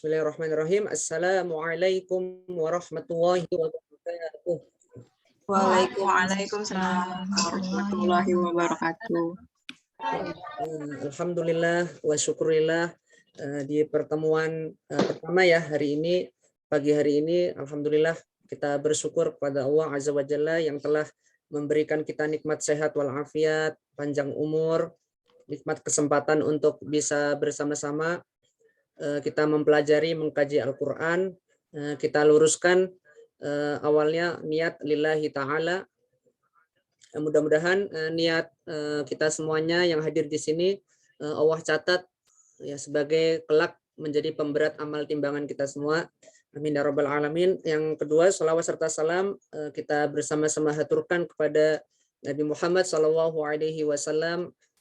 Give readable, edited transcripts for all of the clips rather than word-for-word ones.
Bismillahirrahmanirrahim. Assalamualaikum warahmatullahi wabarakatuh. Waalaikumsalam warahmatullahi wabarakatuh. Alhamdulillah wa syukurillah, di pertemuan pertama ya hari ini, pagi hari ini, alhamdulillah kita bersyukur kepada Allah Azza wa Jalla yang telah memberikan kita nikmat sehat walafiat, panjang umur, nikmat kesempatan untuk bisa bersama-sama kita mempelajari, mengkaji Al-Quran. Kita luruskan awalnya niat lillahi ta'ala. Mudah-mudahan niat kita semuanya yang hadir di sini Allah catat ya sebagai kelak menjadi pemberat amal timbangan kita semua. Amin ya rabbal alamin. Yang kedua, salawat serta salam kita bersama-sama haturkan kepada Nabi Muhammad SAW.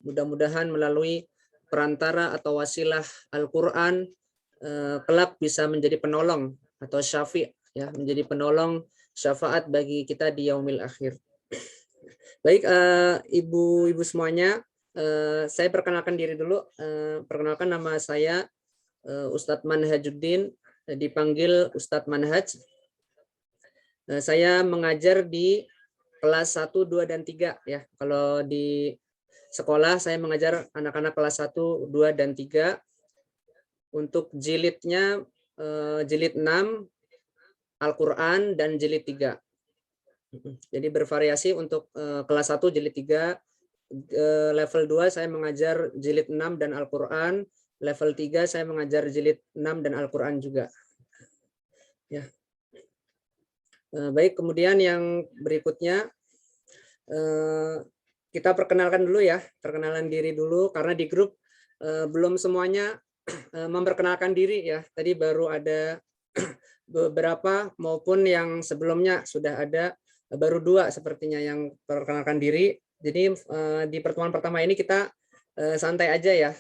Mudah-mudahan melalui perantara atau wasilah Al-Quran kelak bisa menjadi penolong atau syafi' ya, menjadi penolong syafaat bagi kita di yaumil akhir. Baik, ibu-ibu semuanya, saya perkenalkan diri dulu. Perkenalkan, nama saya Ustadz Manhajuddin, dipanggil Ustadz Manhaj. Saya mengajar di kelas 1, 2, dan 3 ya. Kalau di sekolah saya mengajar anak-anak kelas 1, 2, dan 3. Untuk jilidnya jilid 6 Al-Quran dan jilid 3. Jadi bervariasi untuk kelas 1 jilid 3, level 2 saya mengajar jilid 6 dan Al-Quran, level 3 saya mengajar jilid 6 dan Al-Quran juga. Ya. Baik, kemudian yang berikutnya kita perkenalkan dulu ya, perkenalan diri dulu karena di grup belum semuanya memperkenalkan diri ya. Tadi baru ada beberapa maupun yang sebelumnya sudah ada baru 2 sepertinya yang perkenalkan diri. Jadi di pertemuan pertama ini kita santai aja ya.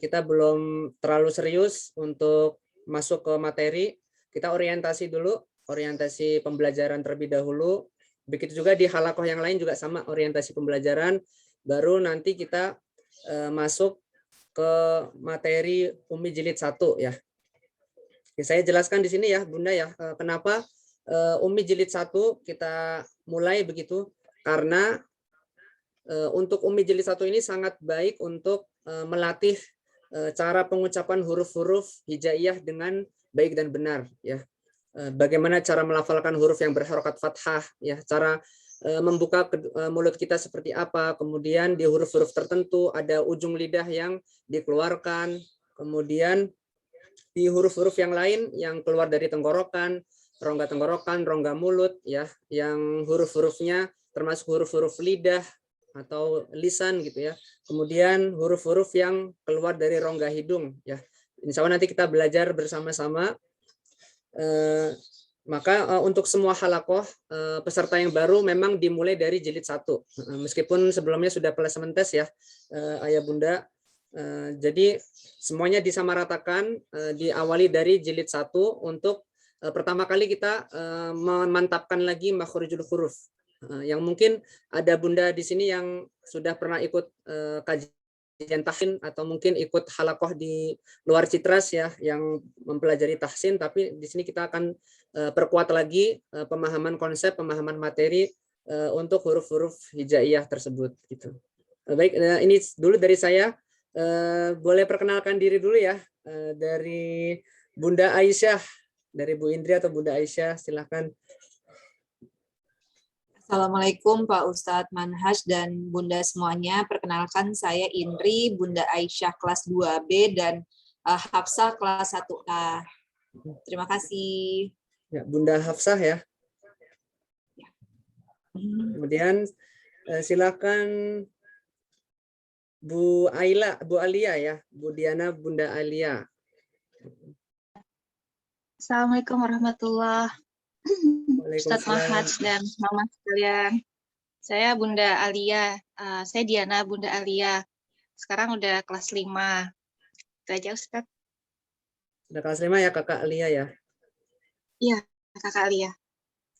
Kita belum terlalu serius untuk masuk ke materi. Kita orientasi dulu, orientasi pembelajaran terlebih dahulu. Begitu juga di halakoh yang lain juga sama, orientasi pembelajaran. Baru nanti kita masuk ke materi Umi jilid 1 ya. Saya jelaskan di sini ya Bunda ya, kenapa Umi jilid 1 kita mulai begitu, karena untuk Umi jilid 1 ini sangat baik untuk melatih cara pengucapan huruf-huruf hijaiyah dengan baik dan benar ya. Bagaimana cara melafalkan huruf yang berharokat fathah ya, cara membuka mulut kita seperti apa, kemudian di huruf-huruf tertentu ada ujung lidah yang dikeluarkan, kemudian di huruf-huruf yang lain yang keluar dari tenggorokan, rongga mulut ya, yang huruf-hurufnya termasuk huruf-huruf lidah atau lisan gitu ya. Kemudian huruf-huruf yang keluar dari rongga hidung ya. Insya Allah nanti kita belajar bersama-sama. Maka untuk semua halakoh peserta yang baru memang dimulai dari jilid 1. Meskipun sebelumnya sudah placement test ya Ayah Bunda. Jadi semuanya disamaratakan, diawali dari jilid 1 untuk pertama kali kita memantapkan lagi makhrijul huruf. Yang mungkin ada Bunda di sini yang sudah pernah ikut kajian tahsin atau mungkin ikut halakoh di luar Citras ya yang mempelajari tahsin, tapi di sini kita akan perkuat lagi pemahaman konsep, pemahaman materi untuk huruf-huruf hijaiyah tersebut gitu. Baik, ini dulu dari saya. Boleh perkenalkan diri dulu ya, dari Bunda Aisyah, dari Bu Indri atau Bunda Aisyah, silahkan. Assalamualaikum Pak Ustadz Manhaj dan Bunda semuanya. Perkenalkan saya Indri, Bunda Aisyah kelas 2B dan Hafsah kelas 1A. Terima kasih. Ya, Bunda Hafsah ya. Kemudian silakan Bu Aila, Bu Alia ya, Bu Diana, Bunda Alia. Assalamualaikum warahmatullahi Ustadz Manhaj dan mama sekalian. Saya Bunda Alia, saya Diana Bunda Alia. Sekarang udah kelas 5. Itu aja Ustadz. Udah kelas 5 ya Kakak Alia ya? Iya, Kakak Alia.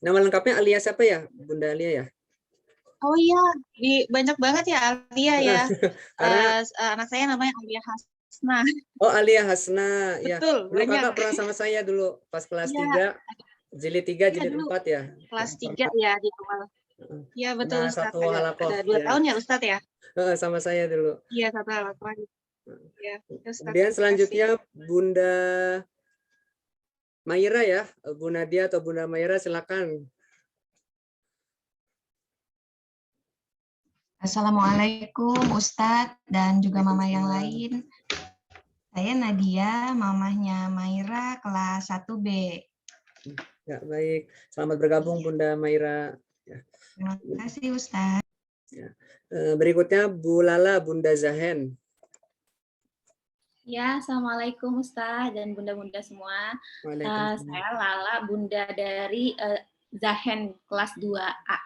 Nama lengkapnya Alia siapa ya, Bunda Alia ya? Oh iya, banyak banget ya Alia ya. Karena Anak saya namanya Alia Nah, Oh, Alia Hasna, ya. betul, Dulu banyak. kakak pernah sama saya dulu pas kelas Iya, 3, jilid 3, iya jilid dulu 4 ya. kelas 3 Pernah, ya di awal. Iya betul pernah Ustaz, satu halakoh ada 2 ya. tahun ya Ustaz ya? Sama saya dulu. Iya, satu halaman. Iya, ya, Ustaz, Kemudian terima kasih. selanjutnya Bunda Maira ya, Bu Nadia atau Bunda Maira silakan. Assalamualaikum Ustadz dan juga mama yang lain. Saya Nadia, mamahnya Maira, kelas 1B. Ya, baik. Selamat bergabung Bunda Maira. Ya. Terima kasih Ustadz. Ya. Berikutnya Bu Lala, Bunda Zahen. Ya, Assalamualaikum Ustaz dan bunda-bunda semua. Saya Lala, bunda dari Zahen kelas 2A.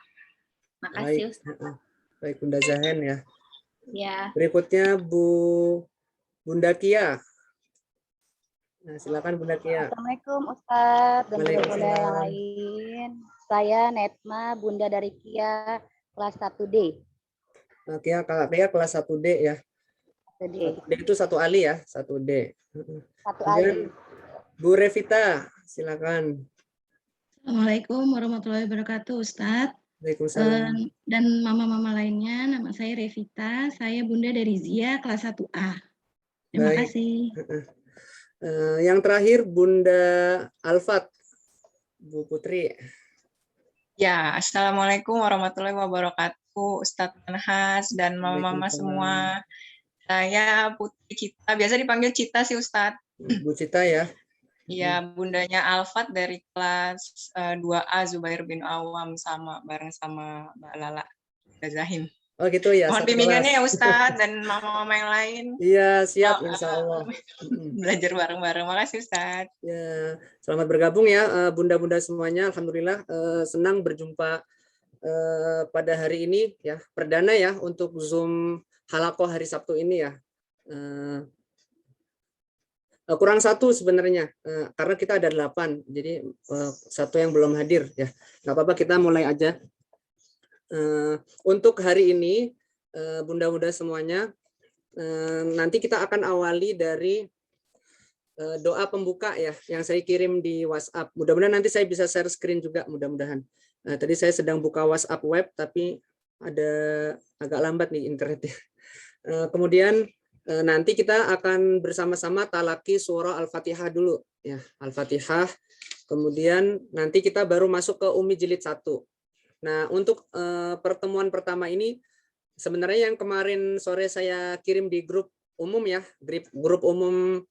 Makasih Ustaz. Baik, Bunda Zahen ya. Ya. Berikutnya Bunda Kia. Nah, silakan Bunda Kia. Assalamualaikum Ustadz dan bunda-bunda yang lain. Saya Netma, bunda dari Kia kelas 1D. Nah, Kia kelas 1D ya. 1D. 1D itu 1 Ali ya, 1D. 1 Ali. Bu Revita, silakan. Assalamualaikum warahmatullahi wabarakatuh Ustadz. Waalaikumsalam. Dan mama-mama lainnya, nama saya Revita, saya bunda dari Zia kelas 1A. Terima kasih. Yang terakhir Bunda Alfat, Bu Putri. Ya, Assalamualaikum warahmatullahi wabarakatuh, Ustadz Manhas dan mama-mama semua. Saya Putri Cita, biasa dipanggil Cita sih Ustadz. Bu Cita ya. Iya, bundanya Alfat dari kelas 2A Zubair bin Awam bareng sama Mbak Lala Zahim. Oh gitu ya. Mohon bimbingannya ya Ustadz dan mama-mama yang lain. Iya, siap insya Allah. Belajar bareng-bareng. Makasih Ustadz. Ya, selamat bergabung ya bunda-bunda semuanya. Alhamdulillah senang berjumpa pada hari ini ya. Perdana ya untuk Zoom halakoh hari Sabtu ini ya. Kurang satu sebenarnya karena kita ada 8, jadi satu yang belum hadir ya. Nggak apa-apa, kita mulai aja. Untuk hari ini bunda-bunda semuanya, nanti kita akan awali dari doa pembuka ya yang saya kirim di WhatsApp. Mudah-mudahan nanti saya bisa share screen juga, mudah-mudahan. Tadi saya sedang buka WhatsApp web tapi ada agak lambat nih internetnya. Kemudian nanti kita akan bersama-sama talaki surah Al-Fatihah dulu ya, Al-Fatihah. Kemudian nanti kita baru masuk ke Umi jilid 1. Nah, untuk pertemuan pertama ini sebenarnya yang kemarin sore saya kirim di grup umum ya, grup umum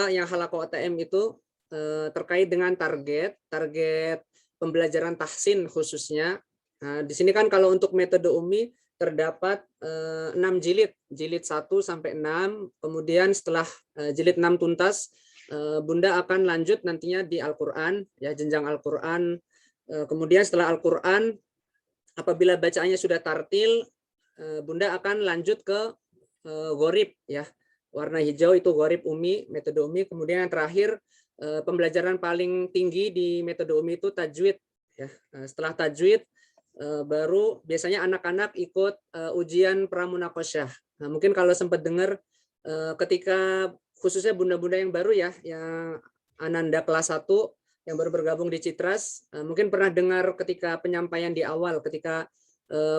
yang halakoh ATM itu terkait dengan target pembelajaran tahsin khususnya. Nah, di sini kan kalau untuk metode Umi terdapat 6 jilid 1 sampai 6. Kemudian setelah jilid 6 tuntas, Bunda akan lanjut nantinya di Al-Qur'an ya, jenjang Al-Qur'an. Kemudian setelah Al-Qur'an, apabila bacaannya sudah tartil, Bunda akan lanjut ke Ghorib ya. Warna hijau itu Ghorib Umi, metode Umi. Kemudian yang terakhir pembelajaran paling tinggi di metode Umi itu tajwid ya. Setelah tajwid baru biasanya anak-anak ikut ujian pramunakosyah. Nah, mungkin kalau sempat dengar ketika khususnya bunda-bunda yang baru ya, yang Ananda kelas 1 yang baru bergabung di Citras, mungkin pernah dengar ketika penyampaian di awal ketika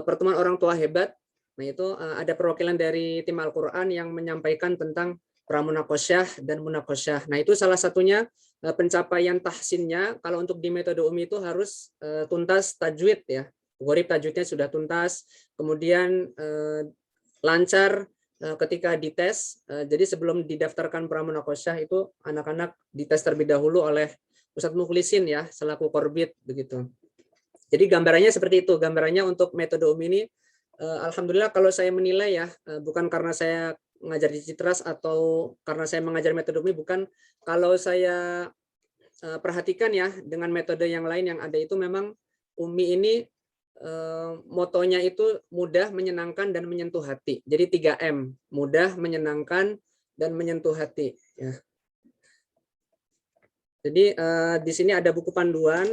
pertemuan orang tua hebat. Nah, itu ada perwakilan dari tim Al-Qur'an yang menyampaikan tentang pramunakosyah dan munakosyah. Nah, itu salah satunya pencapaian tahsinnya kalau untuk di metode Umi itu harus tuntas tajwid ya. Ghorib tajwidnya sudah tuntas, kemudian lancar ketika dites. Jadi sebelum didaftarkan pramunakosyah itu anak-anak dites terlebih dahulu oleh Ustadz Mukhlisin ya selaku korbit begitu. Jadi gambarannya seperti itu. Gambarannya untuk metode Umi ini alhamdulillah kalau saya menilai ya, bukan karena saya mengajar di Citras atau karena saya mengajar metode Umi, bukan. Kalau saya perhatikan ya dengan metode yang lain yang ada itu memang Umi ini motonya itu mudah, menyenangkan, dan menyentuh hati. Jadi 3M, mudah, menyenangkan, dan menyentuh hati. Ya. Jadi di sini ada buku panduan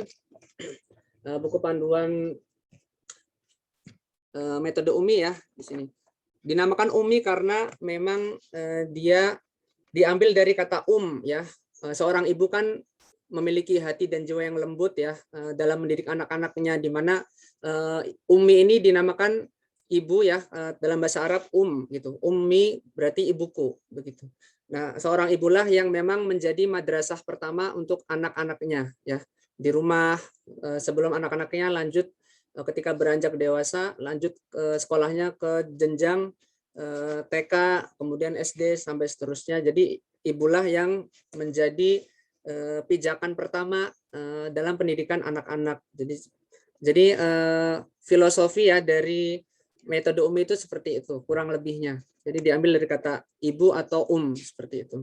metode Umi ya di sini. Dinamakan ummi karena memang dia diambil dari kata ya. Seorang ibu kan memiliki hati dan jiwa yang lembut ya dalam mendidik anak-anaknya, di mana ummi ini dinamakan ibu ya, dalam bahasa Arab gitu. Ummi berarti ibuku begitu. Nah, seorang ibulah yang memang menjadi madrasah pertama untuk anak-anaknya ya di rumah, sebelum anak-anaknya lanjut ketika beranjak dewasa, lanjut sekolahnya ke jenjang TK, kemudian SD sampai seterusnya. Jadi ibulah yang menjadi pijakan pertama dalam pendidikan anak-anak. Jadi filosofi ya dari metode ummi itu seperti itu, kurang lebihnya. Jadi diambil dari kata ibu atau seperti itu.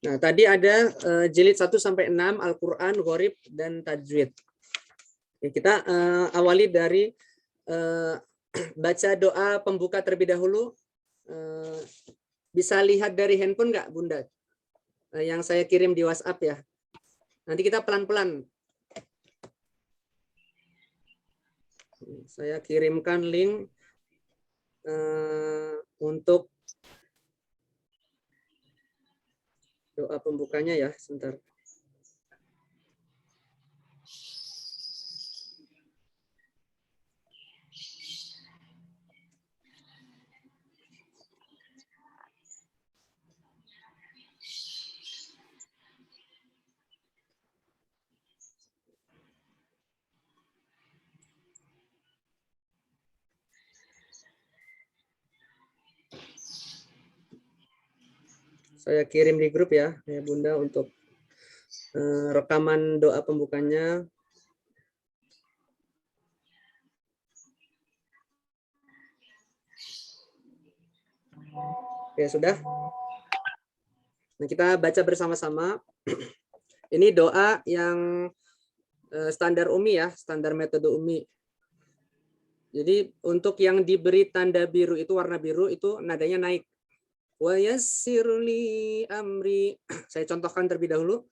Nah, tadi ada jilid 1 sampai 6 Al-Qur'an, Gharib dan Tajwid. Kita awali dari baca doa pembuka terlebih dahulu. Bisa lihat dari handphone nggak, Bunda? Yang saya kirim di WhatsApp ya. Nanti kita pelan-pelan. Saya kirimkan link untuk doa pembukanya ya, sebentar. Saya kirim di grup ya Bunda untuk rekaman doa pembukanya. Oke, sudah. Nah, kita baca bersama-sama. Ini doa yang standar ummi ya, standar metode ummi. Jadi untuk yang diberi tanda biru itu, warna biru itu nadanya naik. Wa yassirli amri. Saya contohkan terlebih dahulu.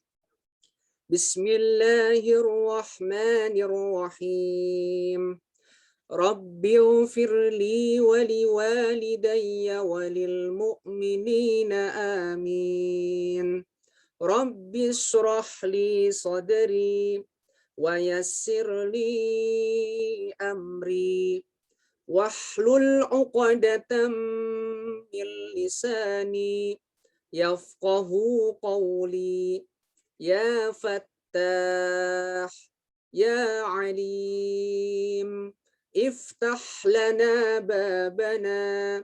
Bismillahirrahmanirrahim. Rabbi ufirli wali walidayya walil mu'minina amin. Rabbi syrahli sadri wa yassirli amri. Wahlul 'uqdatam min lisani yafqahu qawli. Ya Fattah, ya Alim, iftah lana babana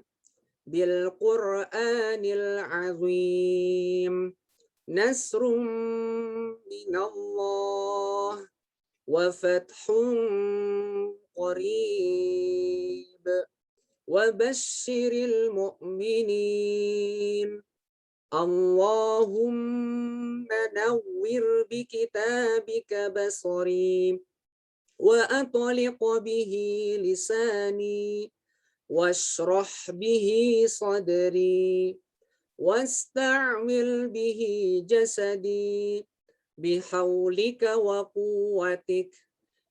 bil Qur'anil azim. Nasrum minallah wa fathun qarib. وبشر المؤمنين اللهم نور بكتابك بصري وأطلق به لساني واشرح به صدري واستعمل به جسدي بحولك وقوتك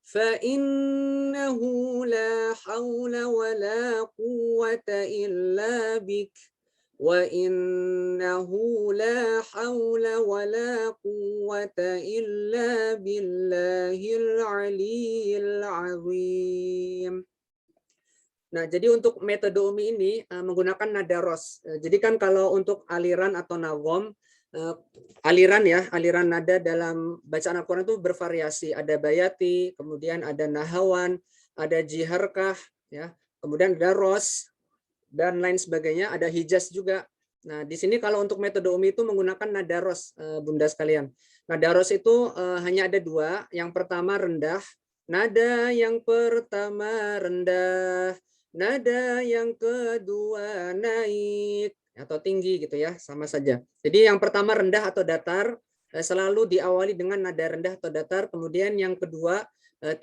فإنه لا حول ولا قوة إلا بك وإنه لا حول ولا قوة إلا بالله العلي العظيم. Nah, jadi untuk metode ummi ini menggunakan nada ros. Jadi kan kalau untuk aliran atau nagom, aliran ya, aliran nada dalam bacaan Al-Quran itu bervariasi. Ada bayati, kemudian ada nahawan, ada jiharkah, ya, kemudian ada ros, dan lain sebagainya. Ada hijaz juga. Nah, di sini kalau untuk metode ummi itu menggunakan nada ros, Bunda sekalian. Nada ros itu hanya ada dua. Yang pertama rendah. Nada yang pertama rendah. Nada yang kedua naik atau tinggi gitu ya, sama saja. Jadi yang pertama rendah atau datar selalu diawali dengan nada rendah atau datar, kemudian yang kedua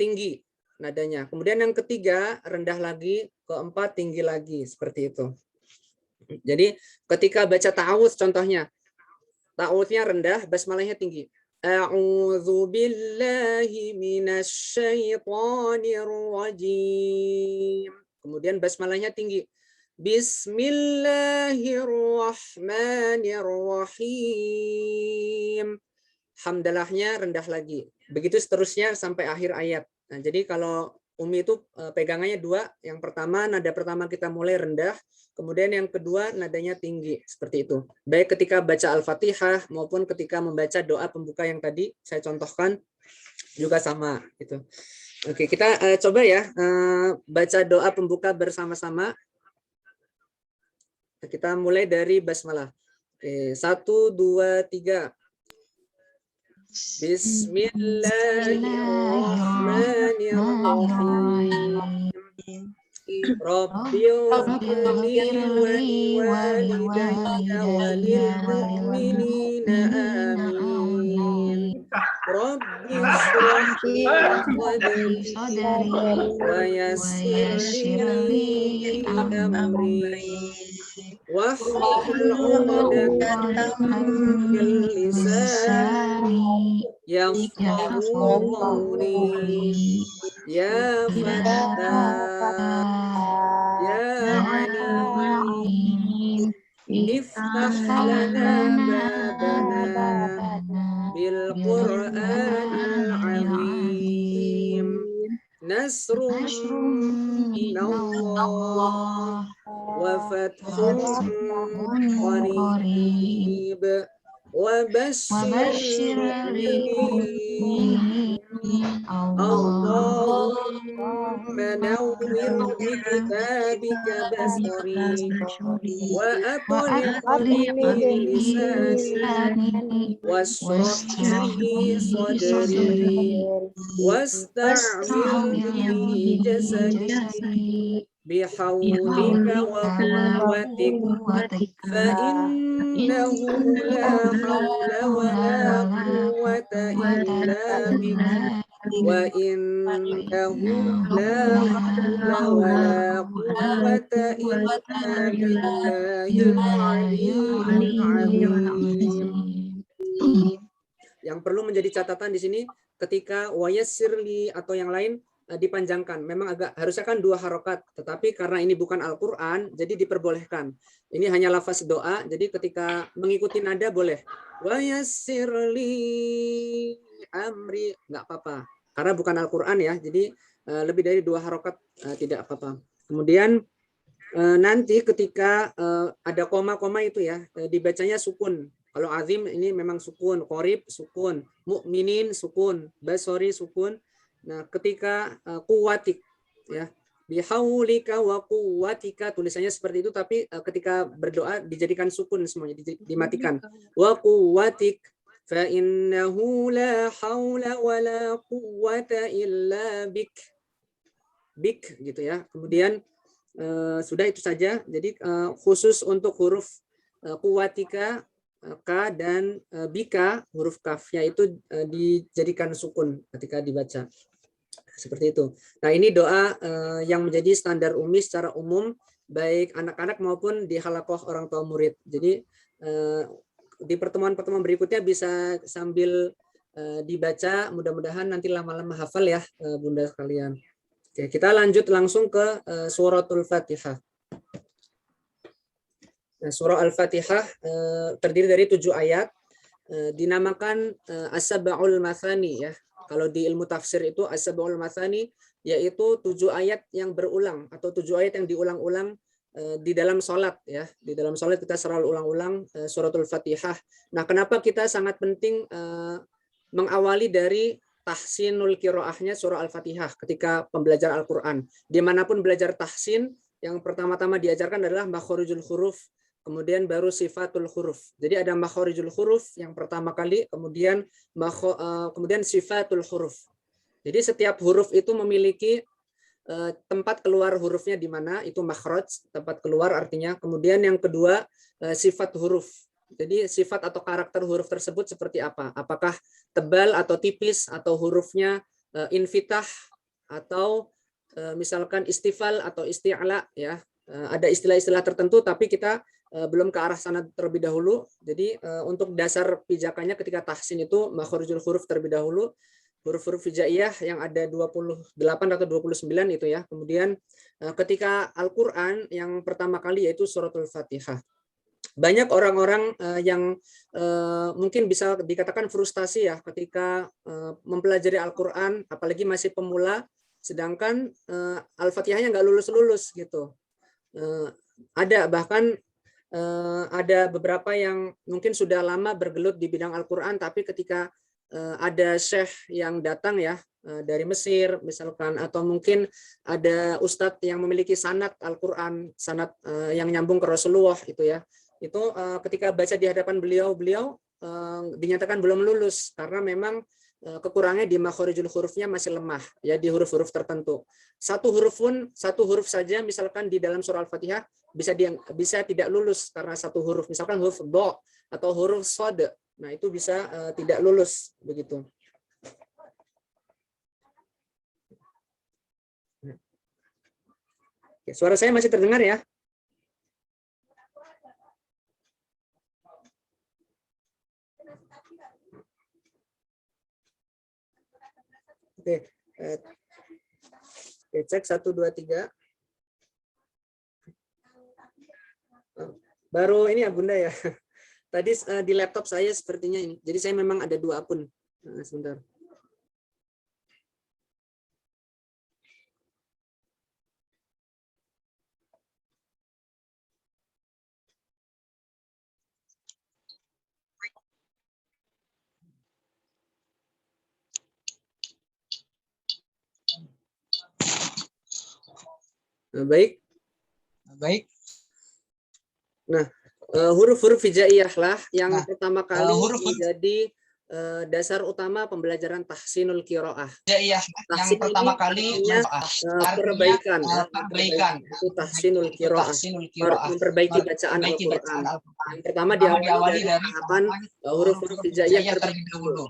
tinggi nadanya. Kemudian yang ketiga rendah lagi, keempat tinggi lagi, seperti itu. Jadi ketika baca ta'awudz contohnya, ta'awudznya rendah, basmalahnya tinggi. A'udzu billahi minasyaitonir rajim. Kemudian basmalahnya tinggi. Bismillahirrahmanirrahim. Hamdalahnya rendah lagi. Begitu seterusnya sampai akhir ayat. Nah, jadi kalau Umi itu pegangannya dua. Yang pertama, nada pertama kita mulai rendah. Kemudian yang kedua, nadanya tinggi. Seperti itu. Baik ketika baca Al-Fatihah maupun ketika membaca doa pembuka yang tadi saya contohkan juga sama. Gitu. Oke, kita coba ya baca doa pembuka bersama-sama. Kita mulai dari basmalah. 1, 2, 3. Bismillahirrahmanirrahim. Rabbighfirli wa liwalidayya wa lil mu'minina amin. Rabbi shrah sadri wa yassir li amri wahlul 'uqdatam min lisani yafqahu qawli ya Fattah ya Alim iftah lana babana bil Qur'anil 'azim nasrun minallah wa fathun qarib wa basyir mu'minin Allahumma nawwir bi kitabika basari wa aqlim lisani washrah li sadri wasta'mil bi jasadi bihawlika wa quwwatik fa innahu la hawla wa la quwwata illa bik wa innahu la hawla wa la quwwata illa billahil aliyyil azim. Yang perlu menjadi catatan di sini ketika wayassirli atau yang lain dipanjangkan. Memang agak harusnya kan 2 harokat, tetapi karena ini bukan Al-Quran, jadi diperbolehkan. Ini hanya lafaz doa, jadi ketika mengikuti nada boleh. Wa yassirli amri, nggak apa-apa. Karena bukan Al-Quran ya, jadi lebih dari 2 harokat tidak apa-apa. Kemudian nanti ketika ada koma-koma itu ya, dibacanya sukun. Kalau azim ini memang sukun, qorib sukun, mukminin sukun, basori sukun. Nah, ketika kuwatik ya, bihaulika wa quwwatika tulisannya seperti itu, tapi ketika berdoa dijadikan sukun semuanya, dimatikan. Wa quwwatik fa innahu la haula wa la quwwata illa bik. Bik gitu ya. Kemudian sudah itu saja. Jadi khusus untuk huruf quwwatika ka dan bika, huruf kafnya itu dijadikan sukun ketika dibaca. Seperti itu. Nah, ini doa yang menjadi standar Umi secara umum, baik anak-anak maupun di halaqah orang tua murid. Jadi di pertemuan-pertemuan berikutnya bisa sambil dibaca, mudah-mudahan nanti lama-lama hafal ya Bunda sekalian. Oke, kita lanjut langsung ke suratul Fatihah. Nah, surah Al-Fatihah terdiri dari 7 ayat, dinamakan As-Sab'ul Mathani ya. Kalau di ilmu tafsir itu As-Sab'ul Mathani yaitu 7 ayat yang berulang atau 7 ayat yang diulang-ulang di dalam sholat ya. Di dalam sholat kita selalu ulang-ulang suratul Fatihah. Nah, kenapa kita sangat penting mengawali dari tahsinul qiraahnya surah Al-Fatihah ketika pembelajaran Al-Quran. Dimanapun belajar tahsin, yang pertama-tama diajarkan adalah makhorijul huruf, kemudian baru sifatul huruf. Jadi ada makhorijul huruf yang pertama kali, kemudian sifatul huruf. Jadi setiap huruf itu memiliki tempat keluar hurufnya di mana, itu makhraj, tempat keluar artinya. Kemudian yang kedua sifat huruf. Jadi sifat atau karakter huruf tersebut seperti apa? Apakah tebal atau tipis, atau hurufnya infitah, atau misalkan istifal atau isti'la ya. Ada istilah-istilah tertentu tapi kita belum ke arah sana terlebih dahulu. Jadi untuk dasar pijakannya ketika tahsin itu makhorijul huruf terlebih dahulu. huruf-huruf hijaiyah yang ada 28 atau 29 itu ya. Kemudian ketika Al-Qur'an yang pertama kali yaitu suratul Fatihah. Banyak orang-orang yang mungkin bisa dikatakan frustasi ya ketika mempelajari Al-Qur'an, apalagi masih pemula, sedangkan Al-Fatihahnya nggak lulus-lulus gitu. Ada bahkan ada beberapa yang mungkin sudah lama bergelut di bidang Al-Qur'an, tapi ketika ada syekh yang datang ya dari Mesir misalkan, atau mungkin ada ustadz yang memiliki sanad Al-Qur'an, sanad yang nyambung ke Rasulullah itu ya, itu ketika baca di hadapan beliau dinyatakan belum lulus karena memang kekurangannya di makhorijul hurufnya masih lemah ya, di huruf-huruf tertentu. Satu huruf saja misalkan di dalam surah Al-Fatihah bisa tidak lulus karena satu huruf, misalkan huruf do atau huruf sod. Nah, itu bisa tidak lulus begitu. Oke, suara saya masih terdengar ya? Oke, cek 1, 2, 3. Baru ini ya Bunda ya. Tadi di laptop saya sepertinya ini. Jadi saya memang ada 2 akun. Sebentar. Baik. Nah, huruf-huruf hijaiyah lah yang pertama kali menjadi dasar utama pembelajaran tahsinul qiraah. Hijaiyah yang pertama kali perbaikan itu tahsinul qiraah, memperbaiki bacaan Al-Qur'an. Yang pertama diawali dari tahapan huruf-huruf hijaiyah terlebih dahulu.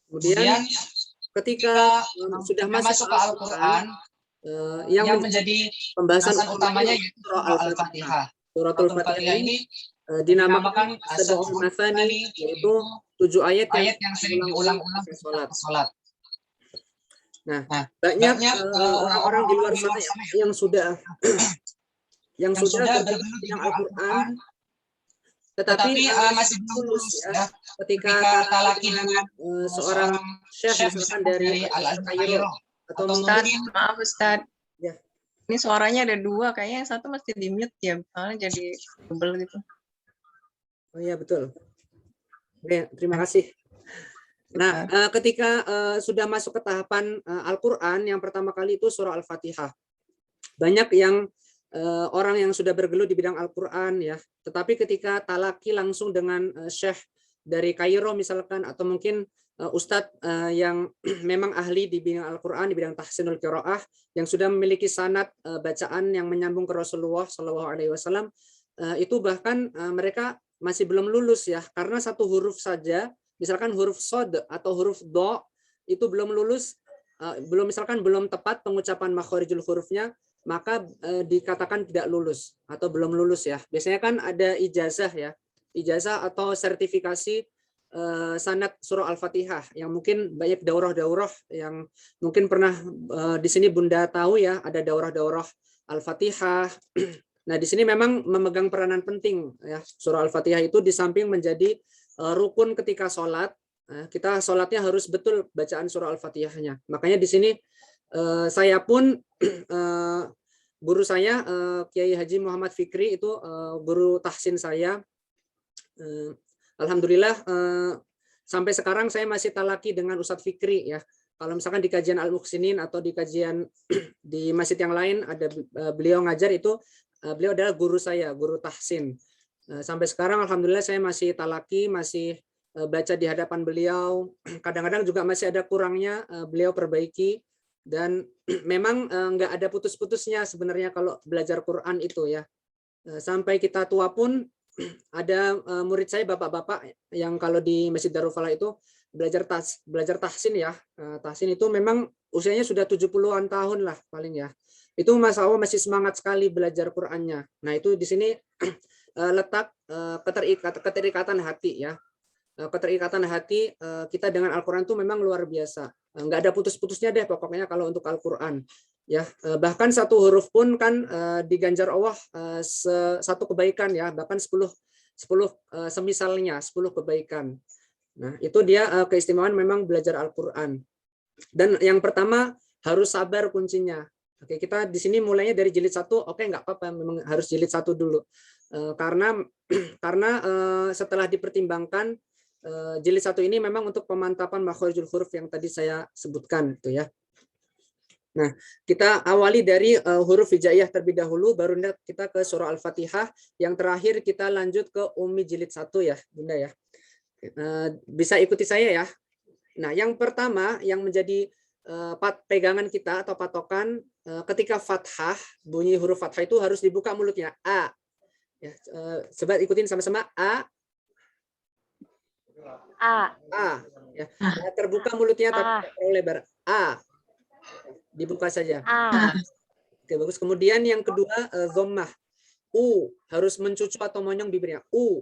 Kemudian ketika sudah masuk ke Al-Qur'an, yang menjadi pembahasan utamanya yaitu Al-Fatihah. Suratul Fatihah ini dinamakan As-Sab'ul Mathani, yaitu 7 ayat yang sering diulang-ulang ketika sholat. Nah, banyak orang-orang di luar sana yang sudah bergelut di Al-Qur'an, tetapi masih belum lulus ya ketika talaki dengan seorang syekh misalkan dari Al-Kairo atau mungkin maaf Ustadz. Ya. Ini suaranya ada 2, kayaknya yang satu mesti di mute ya, soalnya jadi double gitu. Oh iya betul. Oke, terima kasih. Nah, ketika sudah masuk ke tahapan Al-Qur'an yang pertama kali itu surah Al-Fatihah. Banyak yang orang yang sudah bergelut di bidang Al-Qur'an ya, tetapi ketika talaki langsung dengan syekh dari Kairo misalkan, atau mungkin ustadz yang memang ahli di bidang Al-Qur'an, di bidang tahsinul qiraah, yang sudah memiliki sanad bacaan yang menyambung ke Rasulullah SAW, itu bahkan mereka masih belum lulus ya, karena satu huruf saja, misalkan huruf sod atau huruf do itu belum lulus, belum tepat pengucapan makhorijul hurufnya, maka dikatakan tidak lulus atau belum lulus ya. Biasanya kan ada ijazah ya, ijazah atau sertifikasi sanad surah Al-Fatihah yang mungkin banyak daurah-daurah yang mungkin pernah di sini Bunda tahu ya, ada daurah-daurah Al-Fatihah. Nah, di sini memang memegang peranan penting ya. Surah Al-Fatihah itu di samping menjadi rukun ketika sholat, kita sholatnya harus betul bacaan surah Al-Fatihahnya. Makanya di sini saya pun guru saya Kiai Haji Muhammad Fikri itu guru tahsin saya. Alhamdulillah sampai sekarang saya masih talaki dengan Ustadz Fikri ya. Kalau misalkan di kajian Al-Muhsinin atau di kajian di masjid yang lain ada beliau ngajar, itu beliau adalah guru saya, guru tahsin. Sampai sekarang alhamdulillah saya masih talaki, masih baca di hadapan beliau. Kadang-kadang juga masih ada kurangnya, beliau perbaiki. Dan memang nggak ada putus-putusnya sebenarnya kalau belajar Quran itu ya. Sampai kita tua pun ada murid saya bapak-bapak yang kalau di Masjid Darul Falah itu belajar tahsin ya. Tahsin itu memang usianya sudah 70-an tahun lah paling ya. Itu Mas Awo masih semangat sekali belajar Qur'annya. Nah, itu di sini letak keterikatan hati ya. keterikatan hati kita dengan Al-Quran itu memang luar biasa. Nggak ada putus-putusnya deh pokoknya kalau untuk Al-Quran. Ya, bahkan satu huruf pun kan diganjar Allah satu kebaikan ya, bahkan 10 semisalnya 10 kebaikan. Nah, itu dia keistimewaan memang belajar Al-Quran. Dan yang pertama harus sabar kuncinya. Oke, kita di sini mulainya dari jilid 1, oke nggak apa-apa, memang harus jilid 1 dulu. Karena setelah dipertimbangkan jilid 1 ini memang untuk pemantapan makhorijul huruf yang tadi saya sebutkan itu ya. Nah, kita awali dari huruf hijaiyah terlebih dahulu, baru kita ke surah Al-Fatihah, yang terakhir kita lanjut ke Ummi jilid 1 ya, Bunda ya. Bisa ikuti saya ya. Nah, yang pertama yang menjadi pegangan kita atau patokan ketika fathah, bunyi huruf fathah itu harus dibuka mulutnya, A. Ya, coba ikutin sama-sama, A. Ya. Terbuka mulutnya tapi terlalu lebar. A. Dibuka saja. Oke, bagus. Kemudian yang kedua dhammah. U harus mencucu atau monyong bibirnya. U.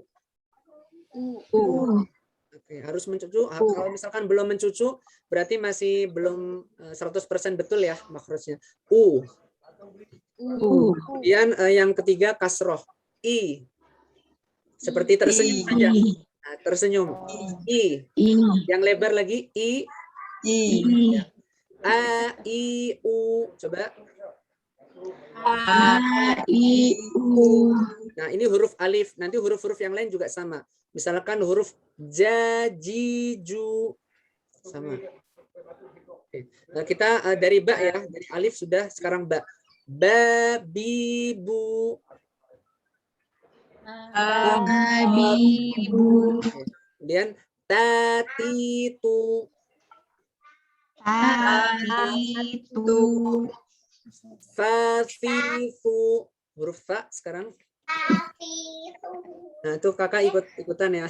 Oke, harus mencucu. Kalau misalkan belum mencucu, berarti masih belum 100% betul ya makhrajnya. U. Kemudian yang ketiga kasroh. I. Seperti tersenyum saja. Nah, tersenyum. I. Yang lebar lagi. I. Ya. A, I, U. Coba. A, I, U. Nah, ini huruf alif. Nanti huruf-huruf yang lain juga sama. Misalkan huruf ja, ji, ju. Sama. Oke. Nah, kita dari ba ya. Dari alif sudah, sekarang ba. Ba, bi, bu. Bi, bu. Kemudian ta, ti, tu. Itu. Fa, fi, fu. Huruf fa sekarang. Nah, itu kakak ikutan ya.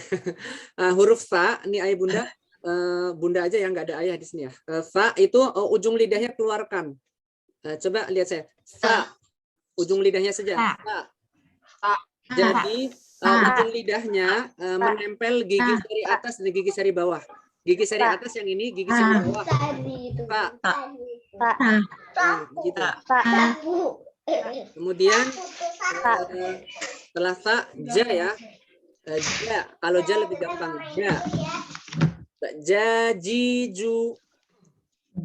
Huruf fa, ini ayah bunda. Bunda aja yang nggak ada ayah di sini ya. Fa itu ujung lidahnya keluarkan. Coba lihat saya. Fa, ujung lidahnya saja. Fa. Jadi ujung lidahnya menempel gigi seri atas dan gigi seri bawah. Gigi seri atas yang ini, gigi seri bawah. Fa. Gitu. Kemudian setelah fa, ja ya. Ja, kalau ja lebih gampang. Ja. Ja, ji, ju.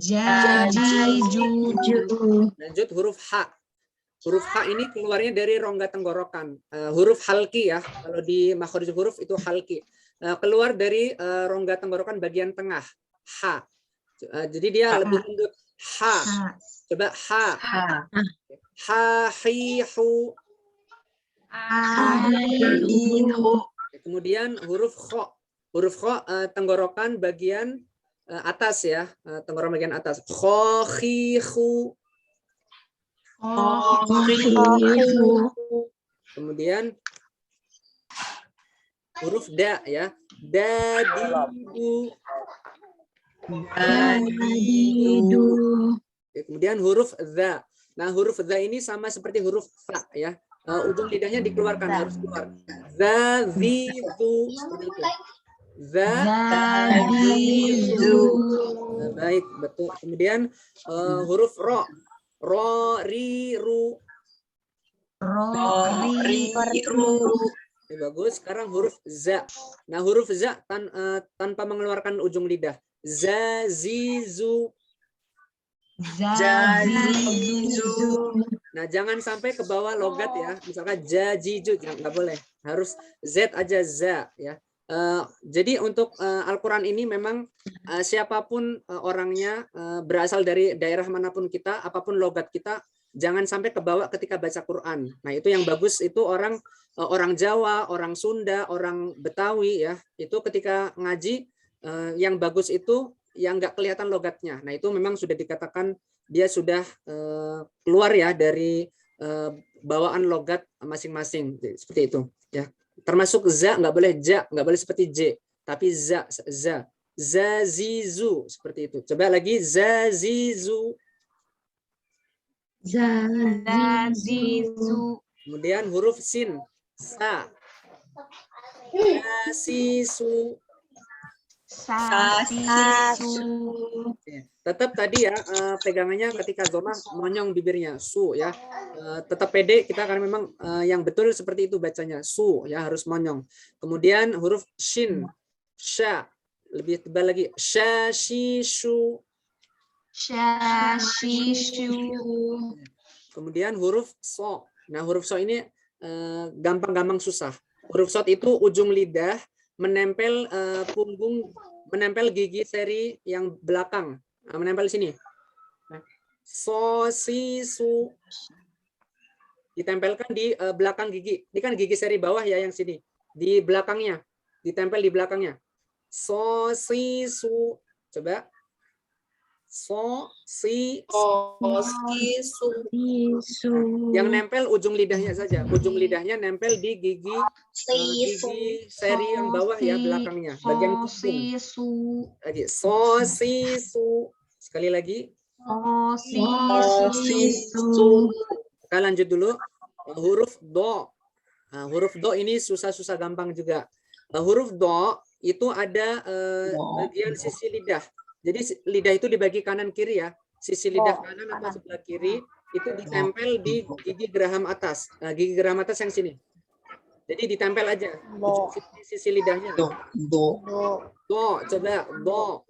Ja, ji, ju. Lanjut huruf H. Huruf H ini keluarnya dari rongga tenggorokan. Huruf halki ya. Kalau di makhorijul huruf itu halki. Keluar dari rongga tenggorokan bagian tengah. H. Jadi dia lebih lembut. H. Coba H. Ha, hi, hu. Kemudian huruf kho. Huruf kho tenggorokan bagian atas ya. Tenggorokan bagian atas. Kho, hi, hu. Kemudian huruf da ya. Da, di, du. Kemudian huruf za. Nah, huruf za ini sama seperti huruf fa ya. Ujung lidahnya dikeluarkan, harus keluar. Za, zi, zu. Seperti itu. Za, zi, zu. Nah, baik, betul. Kemudian huruf ro. Ro, ri, ru. Bagus. Sekarang huruf za. Nah, huruf za tanpa mengeluarkan ujung lidah. Za, zi, zu. Nah, jangan sampai ke bawah logat ya. Misalkan ja, ji, ju, nggak boleh. Harus z aja, za ya. Jadi untuk Al-Quran ini memang siapapun orangnya, berasal dari daerah manapun kita, apapun logat kita, jangan sampai kebawa ketika baca Quran. Nah, itu yang bagus itu orang Jawa, orang Sunda, orang Betawi ya. Itu ketika ngaji yang bagus itu yang nggak kelihatan logatnya. Nah, itu memang sudah dikatakan dia sudah keluar ya dari bawaan logat masing-masing. Seperti itu ya. Termasuk za nggak boleh ja, nggak boleh seperti j, tapi za, zizu seperti itu. Coba lagi zizu. Zizu. Kemudian huruf sin, sa, sisu. Sasisu. Tetap tadi ya pegangannya ketika domah monyong bibirnya su ya. Tetap pede kita karena memang yang betul seperti itu bacanya su ya, harus monyong. Kemudian huruf shin, sha lebih tebal lagi, sha shi shu. Sashishu. Kemudian huruf so. Nah, huruf so ini gampang-gampang susah. Huruf so itu ujung lidah menempel punggung, menempel gigi seri yang belakang. Nah, menempel di sini. So, si, su. Ditempelkan di belakang gigi. Ini kan gigi seri bawah ya yang sini. Di belakangnya. Ditempel di belakangnya. So, si, su. Coba. So, si, su. Yang nempel ujung lidahnya saja. Ujung lidahnya nempel di gigi seri yang bawah ya, belakangnya. Bagian punggung. Lagi. So, si, su. Sekali lagi. Kita lanjut dulu. Huruf do. Nah, huruf do ini susah-susah gampang juga. Huruf do itu ada bagian sisi lidah. Jadi lidah itu dibagi kanan kiri ya. Sisi lidah kanan atau sebelah kiri itu ditempel di gigi geraham atas. Nah, gigi geraham atas yang sini. Jadi ditempel aja sisi lidahnya. Do. Coba do.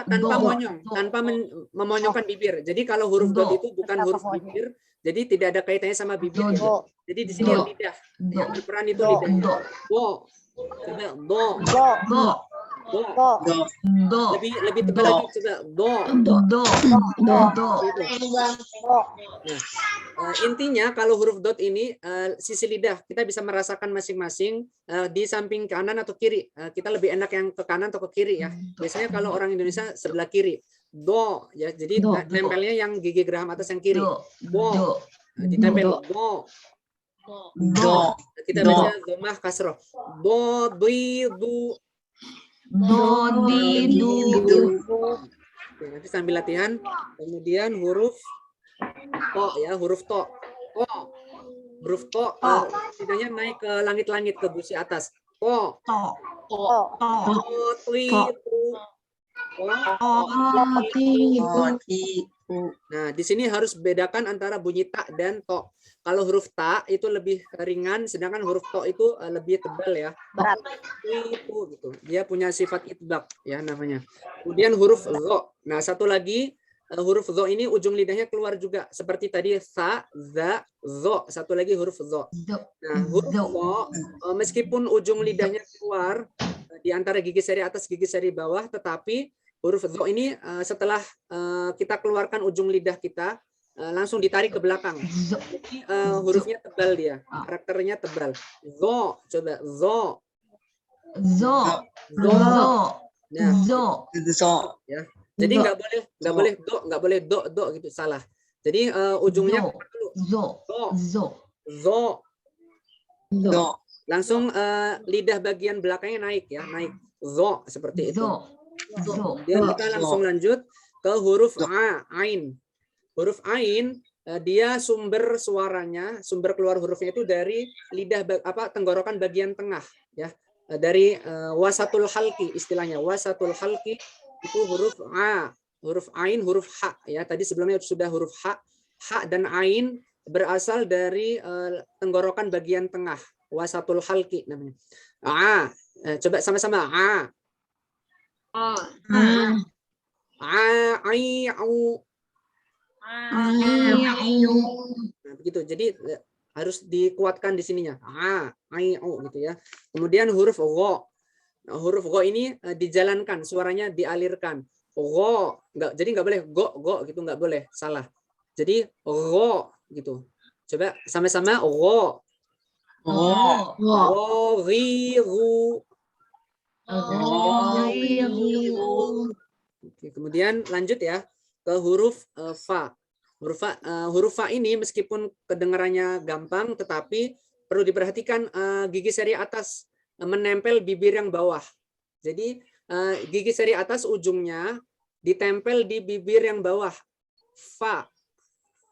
Tanpa monyong, tanpa memonyongkan bibir. Jadi kalau huruf do itu bukan huruf bibir, jadi tidak ada kaitannya sama bibir. Ya. Jadi di sini lidah. Yang berperan itu lidahnya. Do. Coba do. Lebih tebal lagi, coba do. Nah, intinya kalau huruf dot ini sisi lidah kita bisa merasakan masing-masing di samping kanan atau kiri. Kita lebih enak yang ke kanan atau ke kiri ya. Biasanya kalau orang Indonesia sebelah kiri. Do ya. Jadi nempelnya yang gigi geraham atas yang kiri. Do. Ditempel do. Kita baca domah kasroh. Do, di, du. Oke, nanti sambil latihan. Kemudian huruf to ya, huruf to. Huruf to lidahnya naik ke langit-langit, ke busi atas. To. Nah, di sini harus bedakan antara bunyi ta dan to. Kalau huruf ta itu lebih ringan, sedangkan huruf to itu lebih tebal ya. Berat. Itu gitu. Dia punya sifat itbaq ya namanya. Kemudian huruf zo. Nah, satu lagi huruf zo ini ujung lidahnya keluar juga seperti tadi sa, za, zo. Satu lagi huruf zo. Nah, huruf zo meskipun ujung lidahnya keluar di antara gigi seri atas gigi seri bawah, tetapi huruf zo ini setelah kita keluarkan ujung lidah kita langsung ditarik ke belakang. Jadi hurufnya tebal dia, karakternya tebal. Zo, coba zo. Nah, zo. Ya. Jadi nggak boleh do gitu, salah. Jadi ujungnya zo. Langsung lidah bagian belakangnya naik ya, naik. Zo seperti itu. Kemudian kita langsung lanjut ke huruf ain. Huruf ain dia sumber suaranya, sumber keluar hurufnya itu dari lidah tenggorokan bagian tengah ya. Dari wasatul halqi istilahnya. Wasatul halqi itu huruf a, huruf ain, huruf ha ya. Tadi sebelumnya sudah huruf ha. Ha dan ain berasal dari tenggorokan bagian tengah. Wasatul halqi namanya. Coba sama-sama Nah, begitu. Jadi harus dikuatkan di sininya. Gitu ya. Kemudian huruf gho. Nah, huruf gho ini dijalankan, suaranya dialirkan. Gho, jadi nggak boleh go gitu, nggak boleh, salah. Jadi gho gitu. Coba sama-sama gho. Oke, kemudian lanjut ya ke huruf fa. Huruf fa ini meskipun kedengarannya gampang, tetapi perlu diperhatikan gigi seri atas menempel bibir yang bawah. Jadi gigi seri atas ujungnya ditempel di bibir yang bawah. Fa.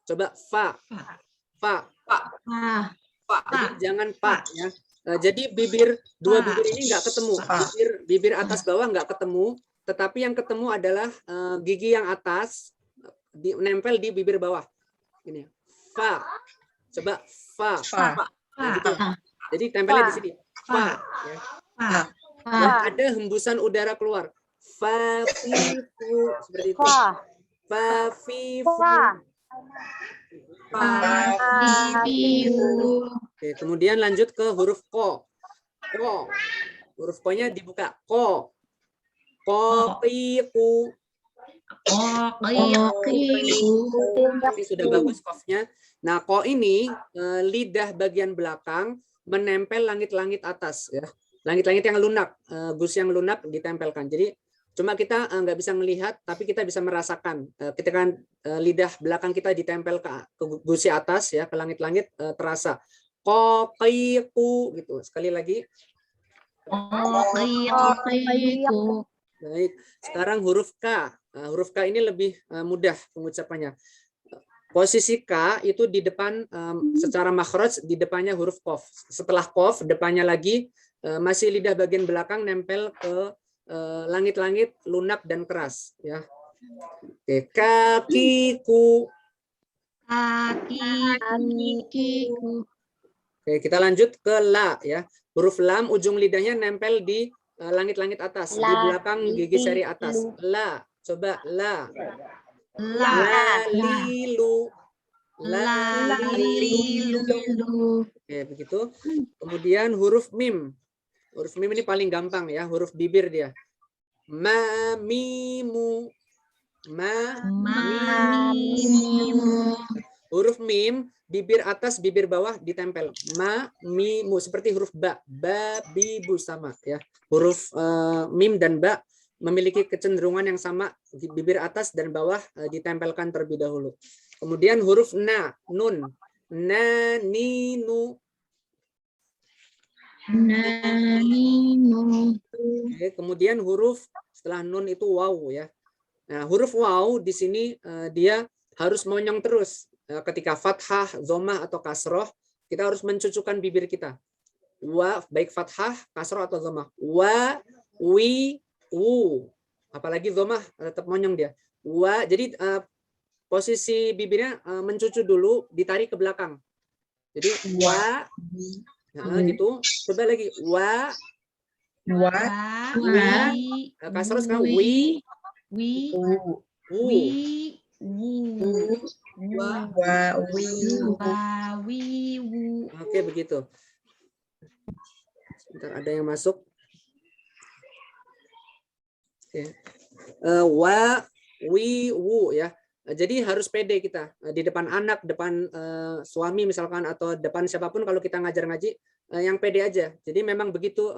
Coba fa. Jadi jangan pa ya. Jadi dua bibir ini nggak ketemu. Bibir atas bawah nggak ketemu, tetapi yang ketemu adalah gigi yang atas nempel di bibir bawah. Ini fa. Coba fa. Nah, gitu. Jadi tempelnya di sini. Fa. Ya. Dan ada hembusan udara keluar. Fa fi fu seperti itu. Fa fi fu. Oke, kemudian lanjut ke huruf ko. Ko. Huruf ko-nya dibuka. Ko. Ko pi ku. Ini sudah bagus kofnya. Nah, ko ini lidah bagian belakang menempel langit-langit atas ya. Langit-langit yang lunak, gus yang lunak ditempelkan. Jadi cuma kita nggak bisa melihat, tapi kita bisa merasakan. Ketika lidah belakang kita ditempel ke gusi atas ya, ke langit-langit terasa. Koqiku gitu. Sekali lagi. Baik. Sekarang huruf K. Huruf K ini lebih mudah pengucapannya. Posisi K itu di depan secara makhraj di depannya huruf Qaf. Setelah Qaf depannya lagi masih lidah bagian belakang nempel ke langit-langit lunak dan keras ya. Oke, kakiku. Oke, kita lanjut ke la ya. Huruf lam ujung lidahnya nempel di langit-langit atas, di belakang gigi seri atas. La, coba la. La lilu. La lilu. Oke, begitu. Kemudian huruf mim. Huruf mim ini paling gampang ya, huruf bibir dia. Ma mimu. Ma mimu. Huruf mim, bibir atas, bibir bawah ditempel. Ma mimu seperti huruf ba. Ba bibu sama ya. Huruf mim dan ba memiliki kecenderungan yang sama, bibir atas dan bawah ditempelkan terlebih dahulu. Kemudian huruf na, nun. Na ni nu. Oke, kemudian huruf setelah nun itu waw ya. Nah, huruf waw di sini dia harus monyong terus. Ketika fathah, dhammah atau kasroh, kita harus mencucukkan bibir kita. Wa baik fathah, kasroh atau dhammah. Wa, wi, wu. Apalagi dhammah tetap monyong dia. Wa, jadi posisi bibirnya mencucu dulu, ditarik ke belakang. Jadi wa. Nah, gitu. Coba lagi wa kasroh sekarang wi Oke, begitu. Sebentar, ada yang masuk. Oke. Wa wi wu ya. Jadi harus pede kita di depan anak, depan suami misalkan, atau depan siapapun kalau kita ngajar ngaji, yang pede aja. Jadi memang begitu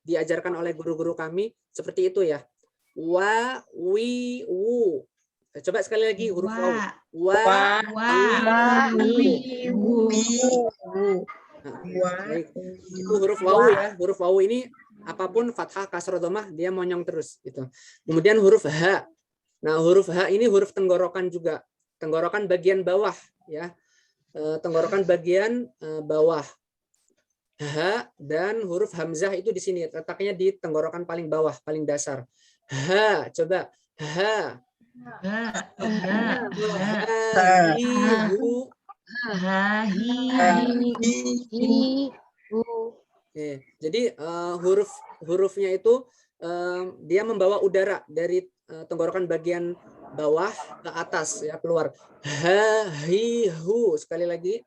diajarkan oleh guru-guru kami, seperti itu ya. Wa, wi, wu. Coba sekali lagi huruf waw. Wa, wi, wu. Itu huruf waw ya. Huruf waw ini apapun fathah, kasroh, dhammah dia monyong terus gitu. Kemudian huruf ha. Nah, huruf H ini huruf tenggorokan juga. Tenggorokan bagian bawah ya. Tenggorokan bagian bawah. H dan huruf hamzah itu di sini, letaknya di tenggorokan paling bawah, paling dasar. H, coba. H. Oke, jadi hurufnya itu dia membawa udara dari tenggorokan bagian bawah ke atas ya, keluar. Ha, hi, hu. Sekali lagi.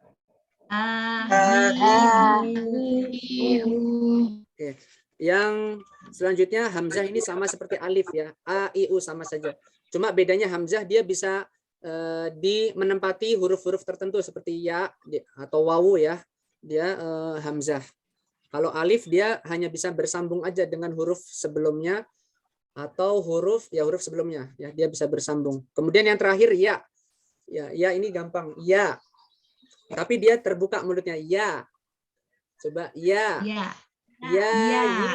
Oke. Yang selanjutnya hamzah ini sama seperti alif ya. A, I, U sama saja. Cuma bedanya hamzah dia bisa menempati huruf-huruf tertentu seperti ya atau wawu ya. Dia hamzah. Kalau alif dia hanya bisa bersambung aja dengan huruf sebelumnya atau huruf sebelumnya ya, dia bisa bersambung. Kemudian yang terakhir ya. Ya ini gampang. Ya. Tapi dia terbuka mulutnya. Ya. Coba ya. Ya,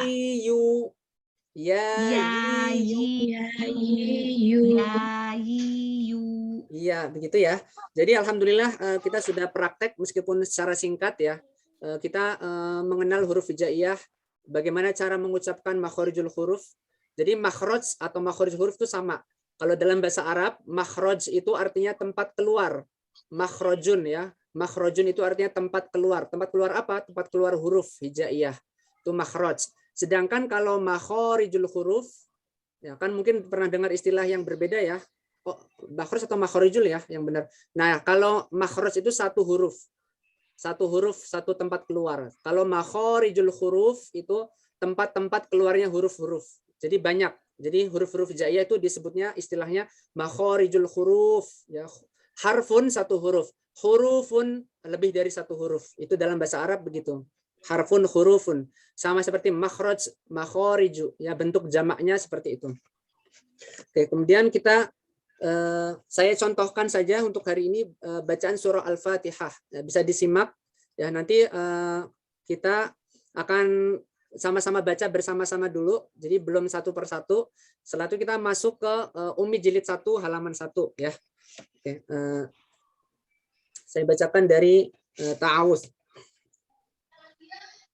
yi, yu. Ya, yi, yu. Iya, begitu ya. Jadi alhamdulillah kita sudah praktek meskipun secara singkat ya. kita mengenal huruf hijaiyah, bagaimana cara mengucapkan makhorijul huruf. Jadi makhraj atau makhorijul huruf itu sama. Kalau dalam bahasa Arab, makhraj itu artinya tempat keluar. Makhrajun ya. Makhrajun itu artinya tempat keluar. Tempat keluar apa? Tempat keluar huruf hijaiyah. Itu makhraj. Sedangkan kalau makhorijul huruf, ya kan mungkin pernah dengar istilah yang berbeda ya. Oh, makhraj atau makhorijul ya yang benar. Nah, kalau makhraj itu satu huruf, satu tempat keluar. Kalau makhorijul huruf itu tempat-tempat keluarnya huruf-huruf. Jadi banyak. Jadi huruf-huruf hijaiyah itu disebutnya istilahnya makhorijul huruf. Ya, harfun satu huruf, hurufun lebih dari satu huruf. Itu dalam bahasa Arab begitu. Harfun, hurufun. Sama seperti makhraj, makhoriju. Ya, bentuk jamaknya seperti itu. Oke, kemudian kita saya contohkan saja untuk hari ini bacaan surah Al-Fatihah. Ya, bisa disimak. Ya, nanti kita akan sama-sama baca bersama-sama dulu. Jadi belum satu persatu. Setelah itu kita masuk ke Umi jilid 1 halaman 1 ya. Oke, saya bacakan dari Ta'awuz.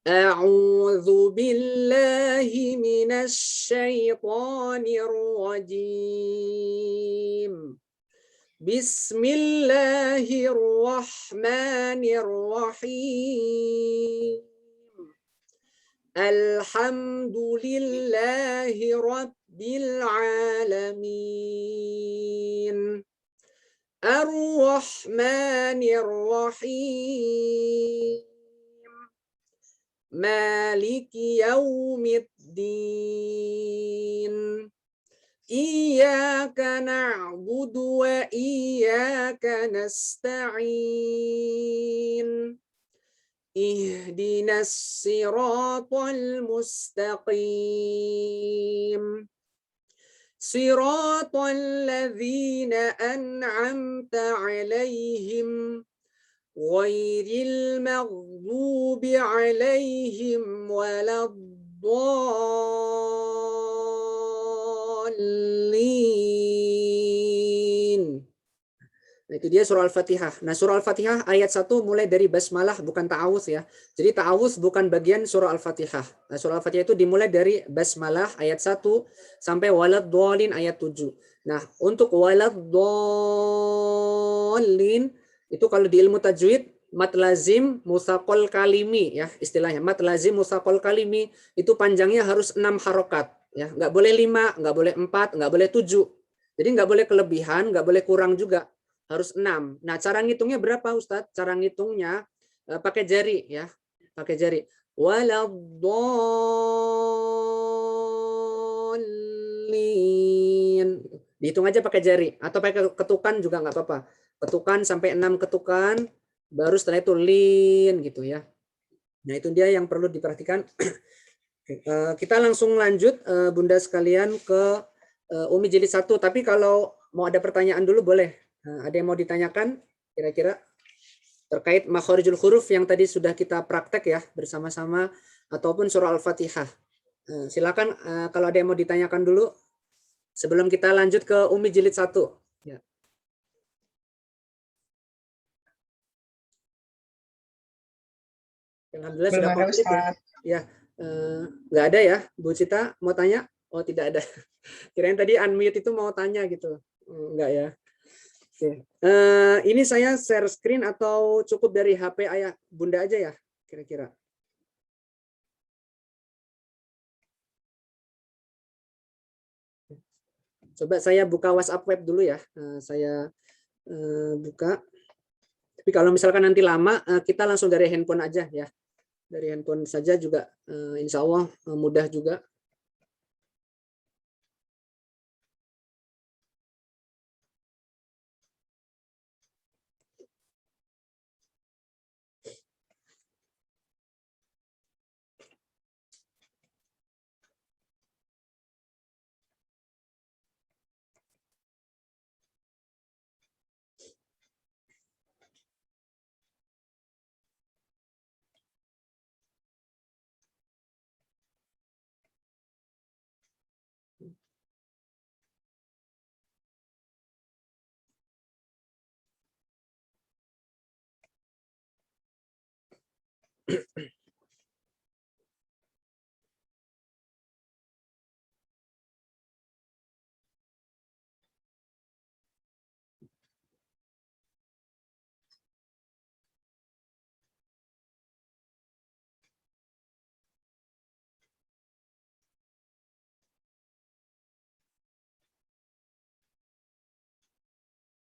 A'udzu billahi minasy syaithanir rajim. Bismillahirrahmanirrahim. Alhamdulillahi rabbil alamin. Ar-Rahmanir-Rahim. Maliki yaumiddin. Iyyaka na'budu wa iyyaka nasta'in. Ihdinas siratal mustaqim. Siratal ladzina an'amta 'alaihim ghairil maghdubi 'alaihim waladdallin. Nah, itu dia surah Al-Fatihah. Nah, surah Al-Fatihah ayat 1 mulai dari basmalah, bukan ta'awuz ya. Jadi ta'awuz bukan bagian surah Al-Fatihah. Nah, surah Al-Fatihah itu dimulai dari basmalah ayat 1 sampai waladdallin ayat 7. Nah, untuk waladdallin itu kalau di ilmu tajwid mat lazim mutsaqal kalimi ya istilahnya. Mat lazim mutsaqal kalimi itu panjangnya harus 6 harokat ya. Nggak boleh 5, nggak boleh 4, nggak boleh 7. Jadi nggak boleh kelebihan, nggak boleh kurang juga. Harus 6. Nah, cara ngitungnya berapa, Ustadz? Cara ngitungnya pakai jari ya. Pakai jari. Waladdallin. Dihitung aja pakai jari atau pakai ketukan juga nggak apa-apa. Ketukan sampai 6 ketukan, baru setelah itu lin gitu ya. Nah, itu dia yang perlu diperhatikan. Kita langsung lanjut Bunda sekalian ke Umi jilid 1. Tapi kalau mau ada pertanyaan dulu boleh. Ada yang mau ditanyakan kira-kira terkait makhorijul huruf yang tadi sudah kita praktek ya bersama-sama ataupun surah Al-Fatihah. Silakan kalau ada yang mau ditanyakan dulu sebelum kita lanjut ke Umi jilid 1. Ya. Alhamdulillah sudah komplit ya. Ya, nggak ada ya, Bu Cita mau tanya? Oh, tidak ada. Kirain tadi unmute itu mau tanya gitu. Enggak ya. Oke. Ini saya share screen atau cukup dari HP ayah Bunda aja ya, kira-kira? Coba saya buka WhatsApp web dulu ya. Saya buka. Tapi kalau misalkan nanti lama, kita langsung dari handphone aja ya. Dari handphone saja juga, insya Allah mudah juga.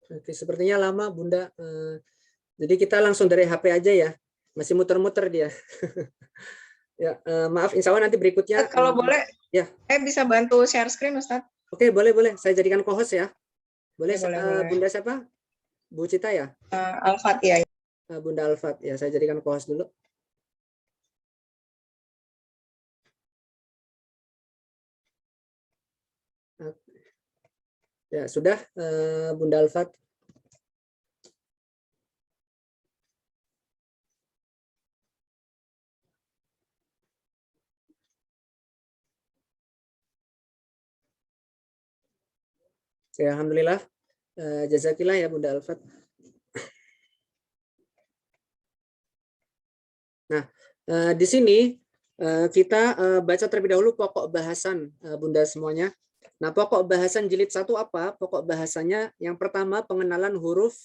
Oke, sepertinya lama Bunda. Jadi kita langsung dari HP aja ya. Masih muter-muter dia. Ya, maaf, insya Allah nanti berikutnya. Kalau boleh, ya. Saya bisa bantu share screen, Ustadz. Oke, boleh. Saya jadikan co-host ya. Boleh, boleh. Bunda siapa? Bu Cita ya? Alfat ya. Bunda Alfat ya, saya jadikan co-host dulu. Ya, sudah Bunda Alfat. Ya, alhamdulillah. Jazakillah ya Bunda Alfat. Nah, di sini kita baca terlebih dahulu pokok bahasan Bunda semuanya. Nah, pokok bahasan jilid 1 apa? Pokok bahasanya yang pertama pengenalan huruf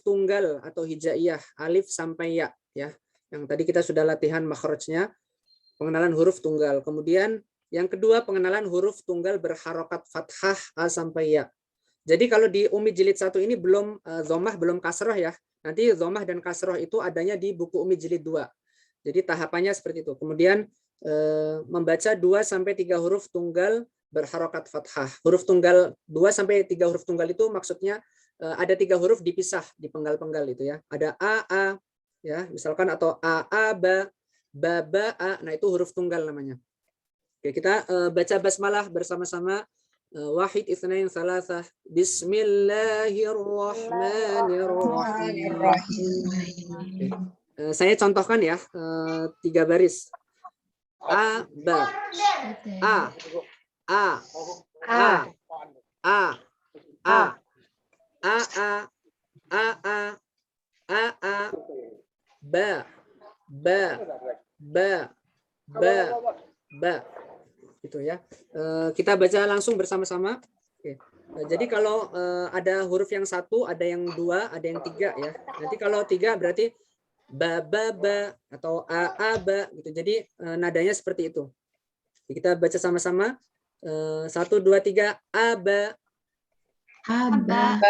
tunggal atau hijaiyah, alif sampai ya, Yang tadi kita sudah latihan makhrajnya, pengenalan huruf tunggal. Kemudian yang kedua pengenalan huruf tunggal berharokat fathah a sampai ya. Jadi kalau di Umi jilid 1 ini belum dhammah, belum kasroh ya. Nanti dhammah dan kasroh itu adanya di buku Umi jilid 2. Jadi tahapannya seperti itu. Kemudian membaca 2 sampai 3 huruf tunggal berharokat fathah. Huruf tunggal 2 sampai 3 huruf tunggal itu maksudnya ada 3 huruf dipisah di penggal-penggal itu ya. Ada a ya, misalkan, atau a ba a. Nah, itu huruf tunggal namanya. Oke, kita baca basmalah bersama-sama. Wahid, itsnain, tsalatsa. Bismillahirrahmanirrahim. Saya contohkan ya, 3 baris. A, ba. A, a, a, a, a, a, a, ba, gitu ya. Kita baca langsung bersama-sama. Oke. Jadi kalau ada huruf yang 1, ada yang 2, ada yang 3 ya. Nanti kalau 3 berarti ba atau a ba gitu. Jadi nadanya seperti itu. Kita baca sama-sama. 1, 2, 3. Aba. Aba.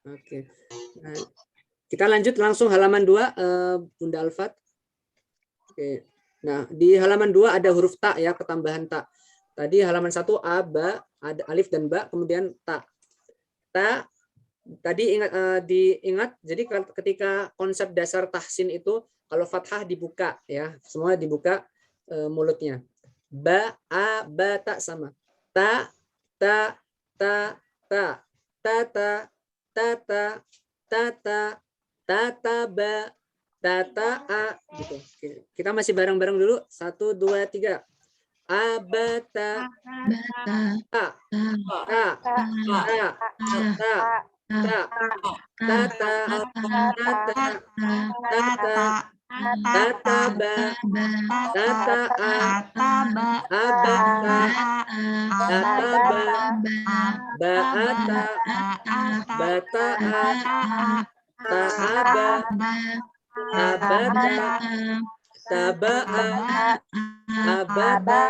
Oke. Kita lanjut langsung halaman 2, Bunda Alfat. Oke. Nah, di halaman 2 ada huruf ta ya, ketambahan ta. Tadi halaman 1 a, ba, ada alif dan ba, kemudian ta. Ta tadi diingat, jadi ketika konsep dasar tahsin itu kalau fathah dibuka ya, semua dibuka mulutnya. Ba, a, ba, ta sama. Ta, ta, ta, ta, ta, ta, ta, ta, ta, ta, ta, ta, ba, ta, ta, a gitu. Kita masih bareng-bareng dulu. 1, 2, 3. Abata, ta, ta, ta, tata, tataba, tataa, abata, tataba, baata, bataa, taaba, abata, tabaa, abata.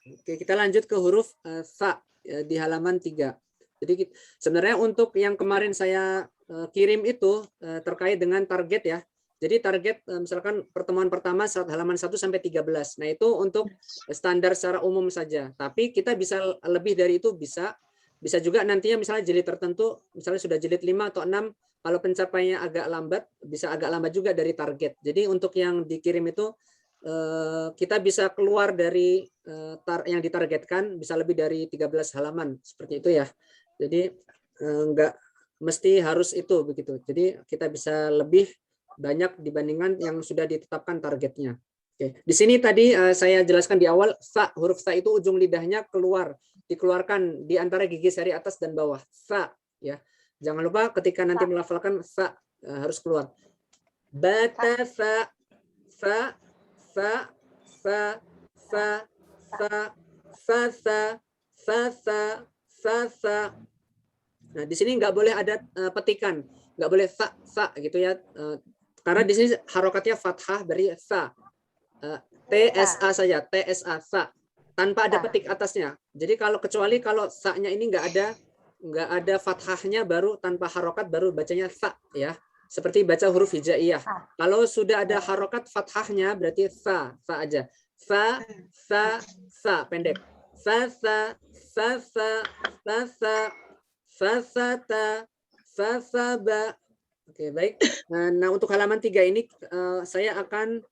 Oke, kita lanjut ke huruf sa di halaman 3. Jadi sebenarnya untuk yang kemarin saya kirim itu terkait dengan target ya. Jadi target misalkan pertemuan pertama halaman 1 sampai 13. Nah, itu untuk standar secara umum saja. Tapi kita bisa lebih dari itu bisa. Bisa juga nantinya misalnya jilid tertentu, misalnya sudah jilid 5 atau 6, kalau pencapaiannya agak lambat, bisa agak lambat juga dari target. Jadi untuk yang dikirim itu, kita bisa keluar dari yang ditargetkan, bisa lebih dari 13 halaman, seperti itu ya. Jadi enggak mesti harus itu begitu. Jadi kita bisa lebih banyak dibandingkan yang sudah ditetapkan targetnya. Oke. Di sini tadi saya jelaskan di awal, sa, huruf sa itu ujung lidahnya dikeluarkan di antara gigi seri atas dan bawah. Sa, ya. Jangan lupa ketika nanti melafalkan sa harus keluar. Bata sa, sa, sa, sa, sa, sa, sa, sa, sa, sa, sa, sa. Nah, di sini nggak boleh ada petikan, nggak boleh sa gitu ya. Karena di sini harokatnya fathah dari sa. TSA saja, TSA sa, tanpa ada petik atasnya. Jadi kecuali kalau sa-nya ini nggak ada fathahnya, baru tanpa harokat baru bacanya sa ya. Seperti baca huruf hijaiyah. Kalau sudah ada harokat fathahnya berarti sa aja. Sa, pendek. Sa, fasata, fasaba. Oke, baik. Nah, untuk halaman 3 ini saya akan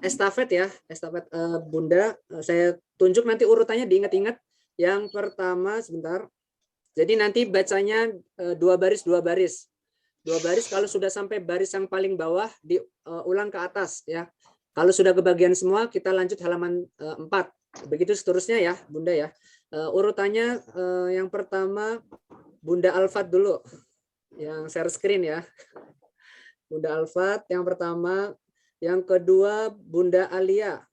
estafet ya, estafet Bunda. Saya tunjuk nanti urutannya, diingat-ingat. Yang pertama, sebentar. Jadi nanti bacanya 2 baris. 2 baris, kalau sudah sampai baris yang paling bawah, diulang ke atas ya. Kalau sudah kebagian semua, kita lanjut halaman 4. Begitu seterusnya ya, Bunda ya. Urutannya yang pertama Bunda Alfat dulu, yang share screen ya. Bunda Alfat yang pertama, yang kedua Bunda Alia,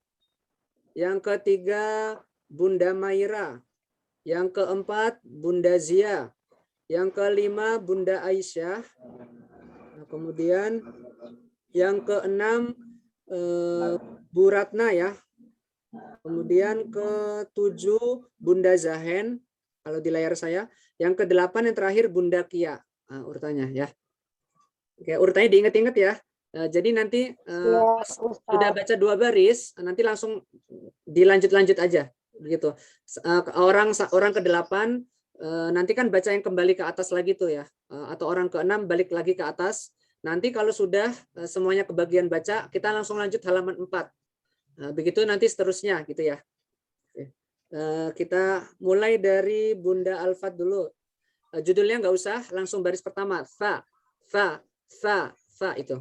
yang ketiga Bunda Maira, yang keempat Bunda Zia, yang kelima Bunda Aisyah, nah, kemudian yang keenam Bu Ratna ya. Kemudian ke-7 Bunda Zahen, kalau di layar saya. Yang ke-8 yang terakhir Bunda Kia. Nah, urutannya ya. Oke, urutannya diingat-ingat ya. Jadi nanti sudah baca 2 baris, nanti langsung dilanjut-lanjut aja. Begitu. Orang ke-8 nanti kan baca yang kembali ke atas lagi tuh ya. Atau orang ke-6 balik lagi ke atas. Nanti kalau sudah semuanya kebagian baca, kita langsung lanjut halaman 4. Nah, begitu nanti seterusnya gitu ya. Kita mulai dari Bunda Alfat dulu. Judulnya nggak usah, langsung baris pertama. Sa itu.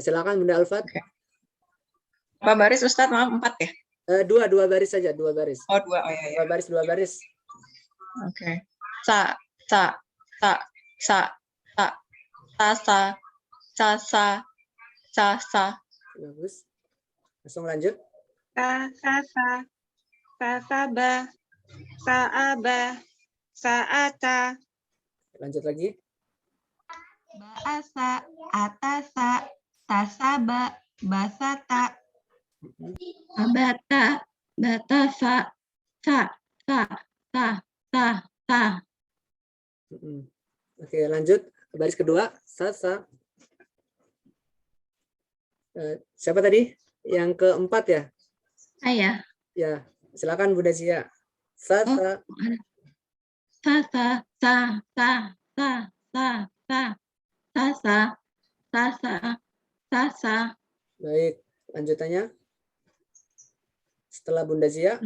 Silakan Bunda Alfat. Berapa baris Ustadz? Maaf, 4 ya? 2 baris saja, 2 baris. Oh, 2. Oh ya. 2 baris. Oke. Sa. Bagus. Langsung lanjut. Sasaba, saaba, saata. Lanjut lagi. Baasa, atasa, tasaba, basata. Abata, batasa, sa. Oke, lanjut. Baris kedua. Sa. Siapa tadi? Yang keempat ya? Saya. Ya, silakan Bunda Zia. Sa. Baik, lanjutannya. Setelah Bunda Zia,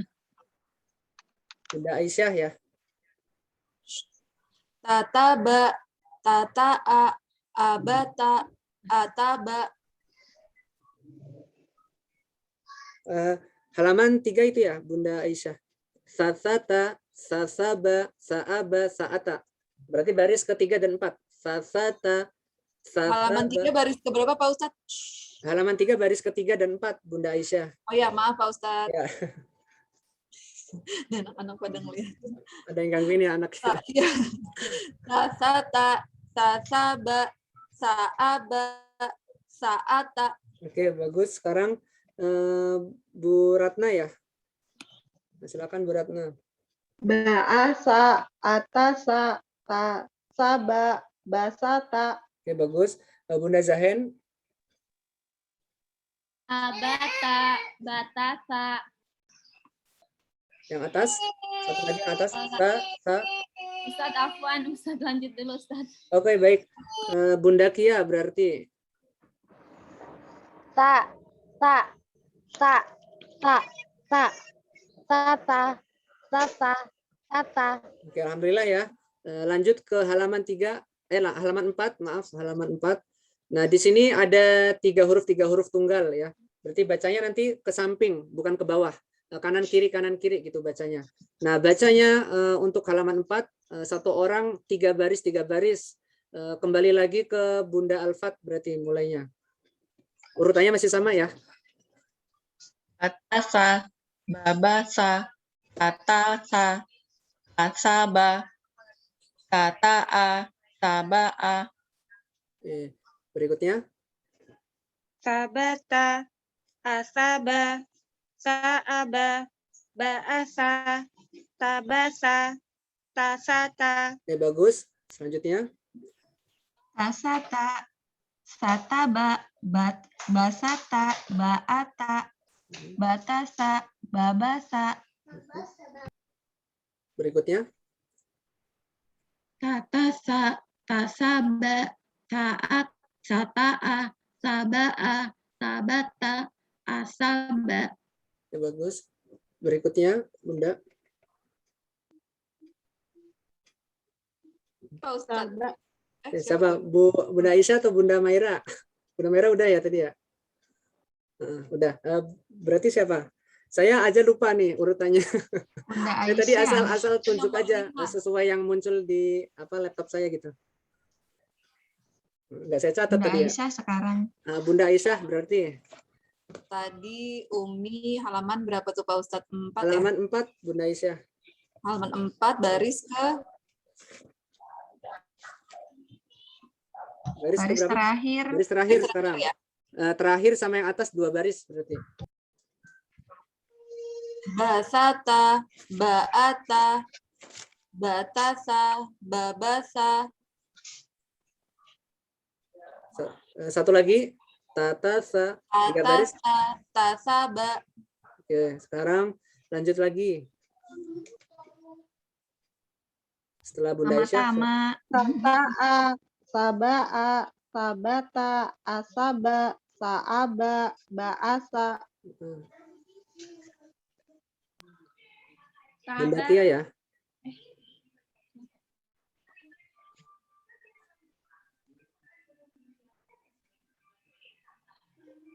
Bunda Aisyah ya. Tataba, tata'a, abata, ataba. Halaman 3 itu ya, Bunda Aisyah. Sasata, sasaba, saaba, saata. Berarti baris ke-3 dan 4. Sasata, sasaba. Halaman 3 baris ke berapa Pak Ustadz? Halaman 3 baris ke-3 dan 4, Bunda Aisyah. Oh ya, maaf Pak Ustadz. Ya. Dan anak-anak pada ngeliat. Ada yang gangguin ya anak. Sasata, sasaba, saaba, saata. Oke, bagus. Sekarang Bu Ratna ya. Silakan Bu Ratna. Ba'asa, atasa, tasaba, basata. Oke, bagus. Bunda Zahen. Abata, batasa. Yang atas. Satu lagi yang atas. Ustadz Afwan, Ustadz lanjut dulu Ustadz. Oke, baik. Bunda Kia berarti. Ta, ta, ta, ta, ta, tata, tata, tata. Oke, alhamdulillah ya. Lanjut ke halaman 3, halaman 4, maaf, halaman 4. Nah, di sini ada tiga huruf tunggal ya. Berarti bacanya nanti ke samping, bukan ke bawah. Kanan kiri gitu bacanya. Nah, bacanya untuk halaman 4, satu orang 3 baris. Kembali lagi ke Bunda Alfat berarti mulainya. Urutannya masih sama ya. Atasa, babasa, tatasa, asaba, tataa, sabaa. Berikutnya. Sabata, asaba, saaba, baasa, tabasa, tasata. Bagus. Selanjutnya. Tasata, sataba, basata, baata, batasa, babasa. Berikutnya. Tatasa, tasaba, taat, sataa, sabaa, sabata, asaba. Bagus. Berikutnya, Bunda. Pak Ustadz. Siapa? Bunda Aisyah atau Bunda Maira? Bunda Maira udah ya tadi ya? Udah. Berarti siapa? Saya aja lupa nih urutannya. Bunda Saya tadi Aisyah. asal tunjuk aja sesuai yang muncul di laptop saya gitu. Enggak saya catat Bunda tadi ya. Aisyah sekarang. Bunda Aisyah berarti. Tadi Umi halaman berapa tuh Pak Ustadz? 4 halaman ya? 4 Bunda Aisyah. Halaman 4 baris ke Baris terakhir. Baris terakhir sekarang. Ya? Terakhir sama yang atas 2 baris berarti. Basata, baata, batasa, babasa. Satu lagi. Tatasa. 3 baris. Tasaba. Oke, sekarang lanjut lagi. Setelah Bunda Aisyah. Sataa, sabaa, sabata, asaba, saaba, baasa. Bunda Tia ya.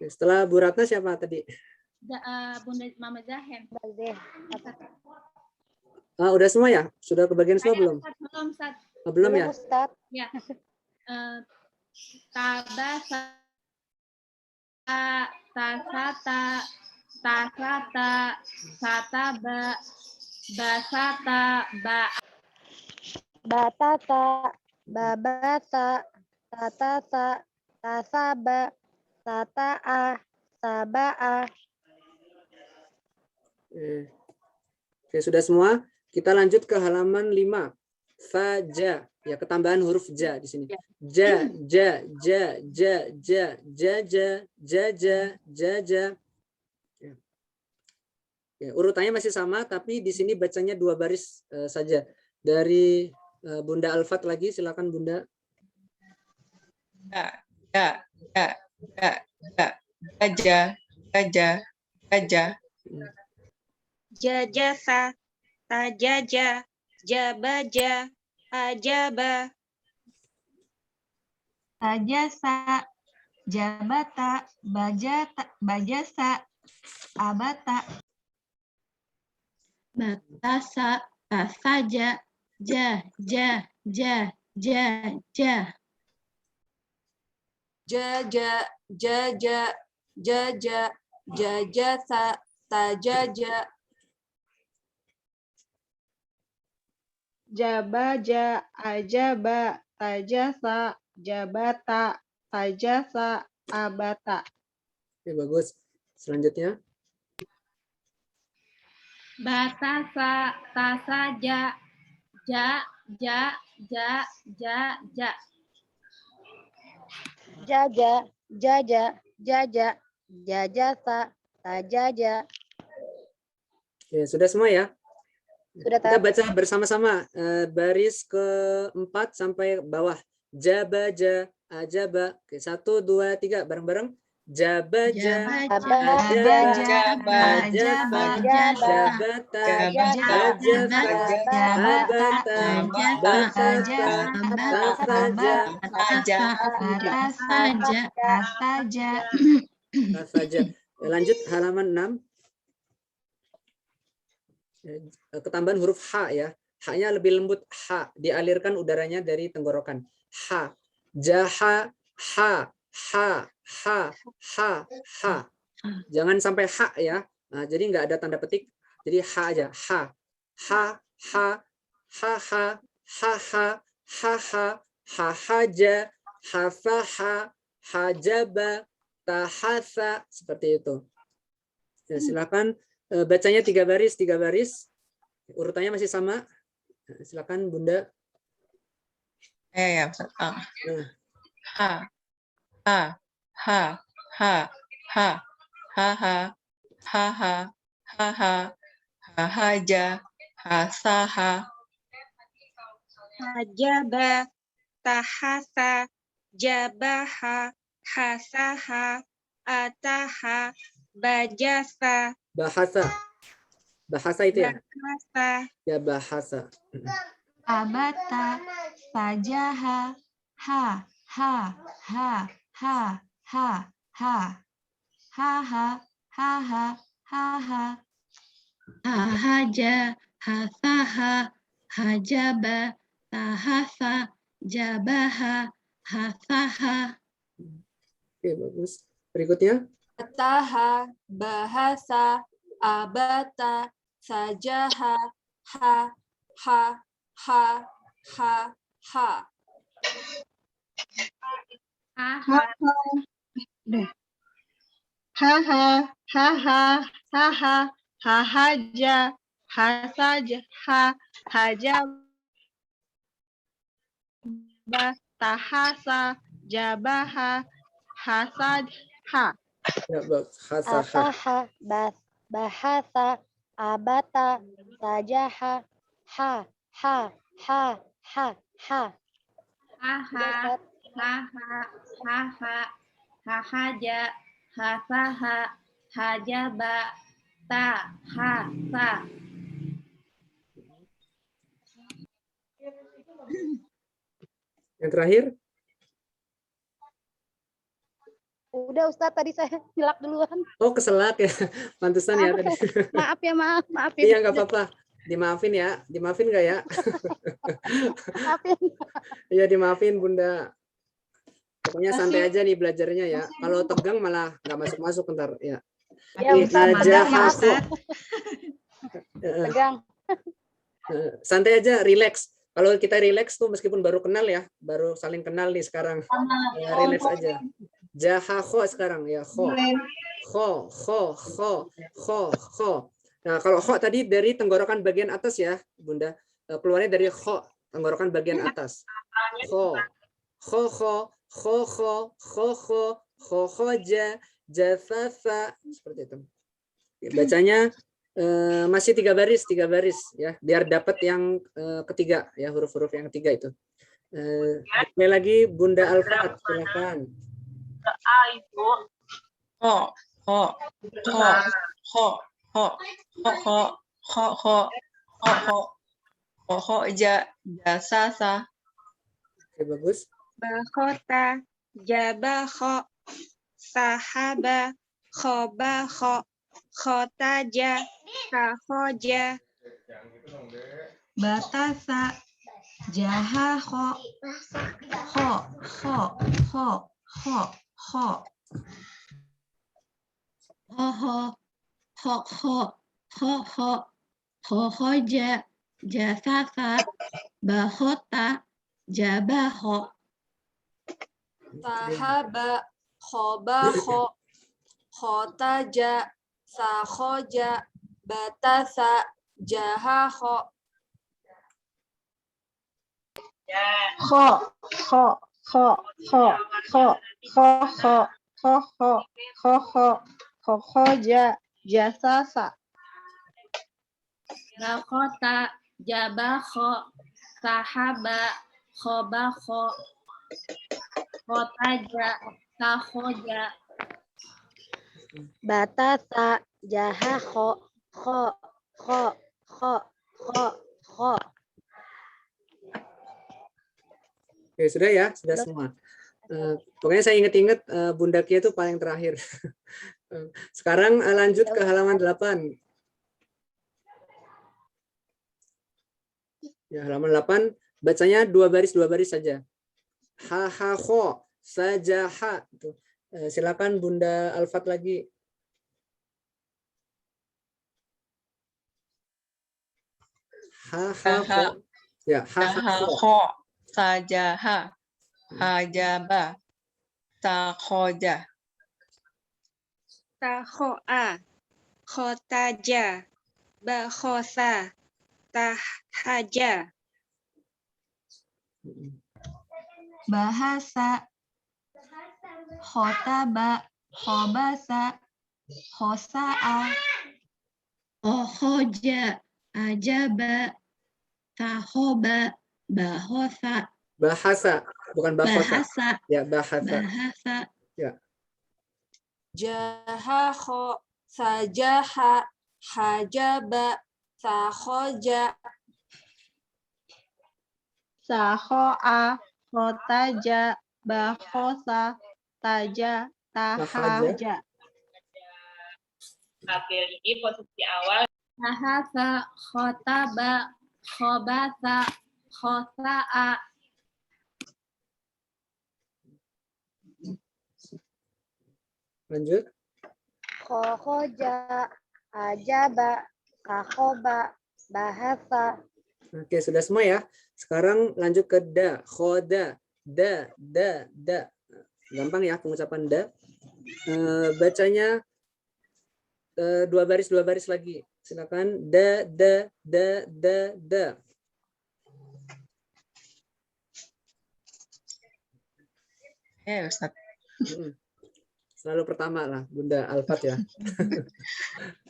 Setelah Bu Ratna siapa tadi? Bunda Mama Zahen. Udah semua ya? Sudah kebagian semua belum? Belum, Ustaz. Belum ya? Ustaz. Ya. Tabasa, tasata, tasata, sataba, basata, batata, babata, tatata, tasaba, tataa, sabaa. Oke, sudah semua. Kita lanjut ke halaman 5. Faja. Ya, ketambahan huruf ja di sini. Ja, ja, ja, ja, ja, ja, ja, ja, ja, ja, ja. Ya, urutannya masih sama, tapi di sini bacanya 2 baris saja. Dari Bunda Alfat lagi, silakan Bunda. Gajah, gajah, gajah. Jajasa, tajaja, jabaja, ajaba. Tajasa, jabata, bajasa, abata. Batasa, tasaja, ja, ja, ja, ja, ja. Jaja, jaja, jaja, jajasa, tajaja. Jabaja, ajaba, tajasa, jabata, tajasa, abata. Oke, bagus. Selanjutnya. Batasa, tasaja, ja, ja, ja, ja, ja. Jaja, jaja, jaja, jajasa, tajaja. Oke, sudah semua ya? Sudah Kita baca bersama-sama baris keempat sampai bawah. Jabaja, ajaba. Oke, 1, 2, 3 bareng-bareng. Jabaja, ajaba, ajaba, jabata, ajafa, abata, batata, tafaja, tafaja. Lanjut halaman 6. Ketambahan huruf H ya. H-nya lebih lembut. H. Dialirkan udaranya dari tenggorokan. H. Jaha. H. H. H. H. H. Jangan sampai H ya. Nah, jadi nggak ada tanda petik. Jadi H aja. H. H. H. H. H. H. H. H. H. H. Haja. Hafaha. Hajaba. Tahasa. Seperti itu. Ya, silakan. Bacanya 3 baris, 3 baris. Urutannya masih sama. Silakan Bunda. Ya. Ha, ha, ha, ha, ha, ha, ha, ha, ha, ha, ha, ha, haja, hasaha, hajaba, tahasa, jabaha, hasaha, ataha, bajasa, Bahasa. Bahasa itu ya? bahasa, Ya bahasa. Abata, sajaha, ha, ha, ha, ha, ha, ha, ha, ha, ha, ha, ha, ha. Haja, hasaha, hajaba, tahasa, jabaha, hasaha. Oke, bagus. Berikutnya. Taha, bahasa, abata, sajaha, ha, ha, ha, ha, ha. haha, haha, haha, hahaja, hasaja, ha, hajaba, tahasa, jabaha, hasad, ha. Ya, hasaha. Asaha, bahasa, abata, sajaha, ha, ha, ha, ha, ha. Haha, haha, haha, hahaja, hasaha, hajaba, ta, ha, sa. Yang terakhir. Udah Ustadz, tadi saya hilap duluan. Oh, keselak ya. Pantesan ya tadi. Maaf ya, maaf ya. Iya, nggak apa-apa. Dimaafin ya. Dimaafin nggak ya? Maafin. Iya, dimaafin Bunda. Pokoknya santai aja nih belajarnya ya. Kalau tegang malah nggak masuk-masuk ntar ya. Ya, Ustadz, tegang. Santai aja, relax. Kalau kita relax tuh meskipun baru kenal ya, baru saling kenal nih sekarang. Relax aja. Jaha kho sekarang ya, kho. Kho, kho, kho, kho, kho. Nah, kalau kho tadi dari tenggorokan bagian atas ya, Bunda. Keluarnya dari kho, tenggorokan bagian atas. Kho, kho, kho, kho, kho, kho, kho, kho, khoja, jafafa. Seperti itu. Bacanya masih 3 baris ya, biar dapat yang ketiga ya, huruf-huruf yang ketiga itu. Kembali lagi Bunda Alfat, silakan. ho, ho, ho, ho, ho, ho, ho, ho, ho, ho, ho, jasasa. Oke, bagus. Bakhota, jabakho, sahaba, khobakho, khotaja, kahoja, Batasa, jaha, ho, ho, ho, ho, ho, ho. Ho, ho, ho, ho, ho, ho, ho, hoja, jasasa, bahota, jabaho. Tahaba, khobaho, khotaja, sakhoja, batasa, jahaho. kho, kho, kho, kho, kho, kho, kho, kho, kho, kho, kho, kho, khoja, jasasa. Dakota, jabakho, sahaba, khobakho, kotaja, tahoja. Batasa, jahakho, kho, kho, kho, kho, kho. Oke, sudah ya, sudah semua. Pokoknya saya ingat-ingat Bunda Kia itu paling terakhir. Sekarang lanjut ke halaman 8. Ya, halaman 8 bacanya dua baris saja. Ha ha kho saja ha. Silakan Bunda Alfat lagi. Ha ha kho. Ya, ha ha kho saja ha. Hajaba. Takhoja. Tahoa, khotaja, bakhosa, tahaja. Bahasa, khotaba, khobasa, khosa'a, Ohoja, ajaba, tahoba, bahosa. Bahasa, bukan bahasa. Bahasa. Ya, bahasa. Bahasa. Ya. Jahakho, sajaha, hajaba, sahoja. Sahoa, khotaja, bakhosa, taja, tahaja. Tabel ini posisi awal. Bahasa, khotaba, khobasa, khosa'a. Lanjut. Khoja, ajaba, kakhoba, bahasa. Oke, sudah semua ya. Sekarang lanjut ke da, khoda, da. Gampang ya pengucapan da. Bacanya dua baris lagi. Silakan da. Ustaz. Selalu pertama lah, Bunda Alfat ya.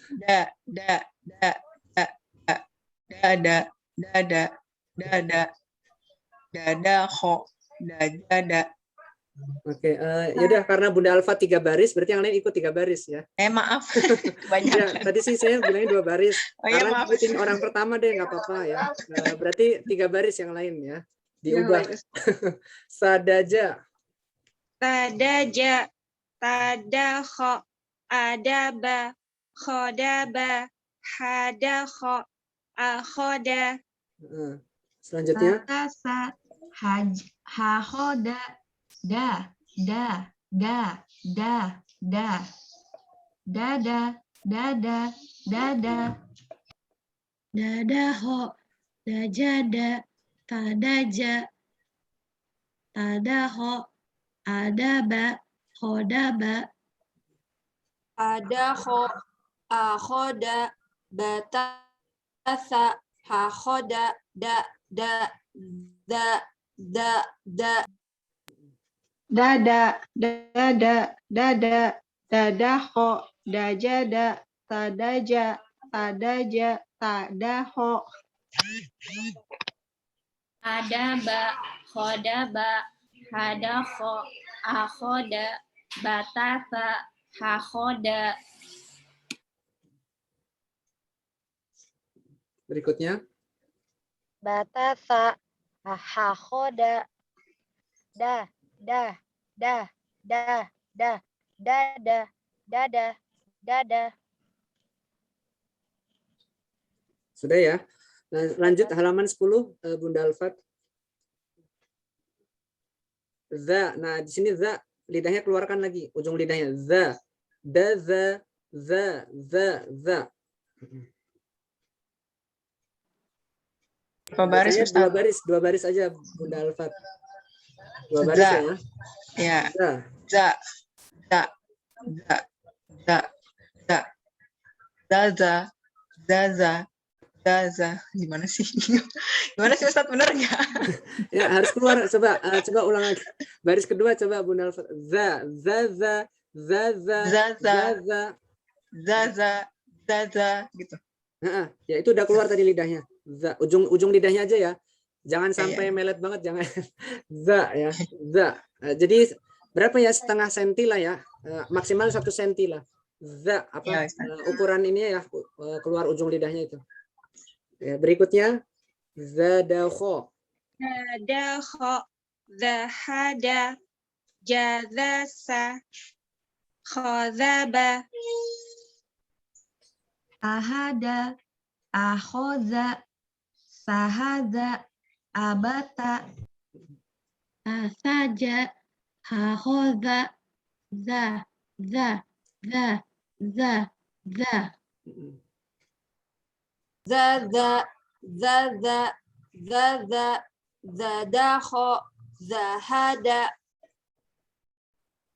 Dada, kho, dajada. Oke, yaudah karena Bunda Alfat 3 baris, berarti yang lain ikut 3 baris ya. Maaf, kebanyakan. Ya, tadi sih saya bilangnya 2 baris. Oh, ya, karena maaf. ikutin orang pertama deh, nggak apa-apa ya. Berarti 3 baris yang lain ya. Diubah. Sadaja. Tadaja, tadakho, adaba, khodaba, hadakho, akhoda. Selanjutnya. Batasa, hahoda, da, dada, dada, Dadaho, dajada, tadaja, tadaho, adaba, khodaba. Adakho, akhoda, batasa, hakhoda, dada, dadakho, dajada, tadaja, tadaho. Adaba, khodaba, hadakho, akhoda, batasa, hakhoda. Berikutnya. Batasa, hakhoda, dada. Sudah ya. Lanjut halaman 10, Bunda Alfat. Za. Nah, di sini za, lidahnya keluarkan lagi, ujung lidahnya. Za. Za. Dua baris aja, Bunda Alfat. 2 baris ya. Ya. Zaza. Gimana sih Ustaz, benar nggak? Ya, harus keluar. Coba ulang lagi. Baris kedua coba Bunda Alfat. Zaza gitu. Ya itu udah keluar tadi lidahnya. Za, ujung lidahnya aja ya. Jangan sampai melet banget, jangan. Za ya, za. Jadi berapa ya, setengah senti lah ya, maksimal 1 senti lah. Za apa ukuran ini ya, keluar ujung lidahnya itu. Ya, berikutnya zadakho. Zadakho, zahada, jazasa, khazaba. Ahada, akhoza, sahada, abata. Saja, hahoza, za, za, za, za, za. Zada, zada, zada, zadakho, zahada.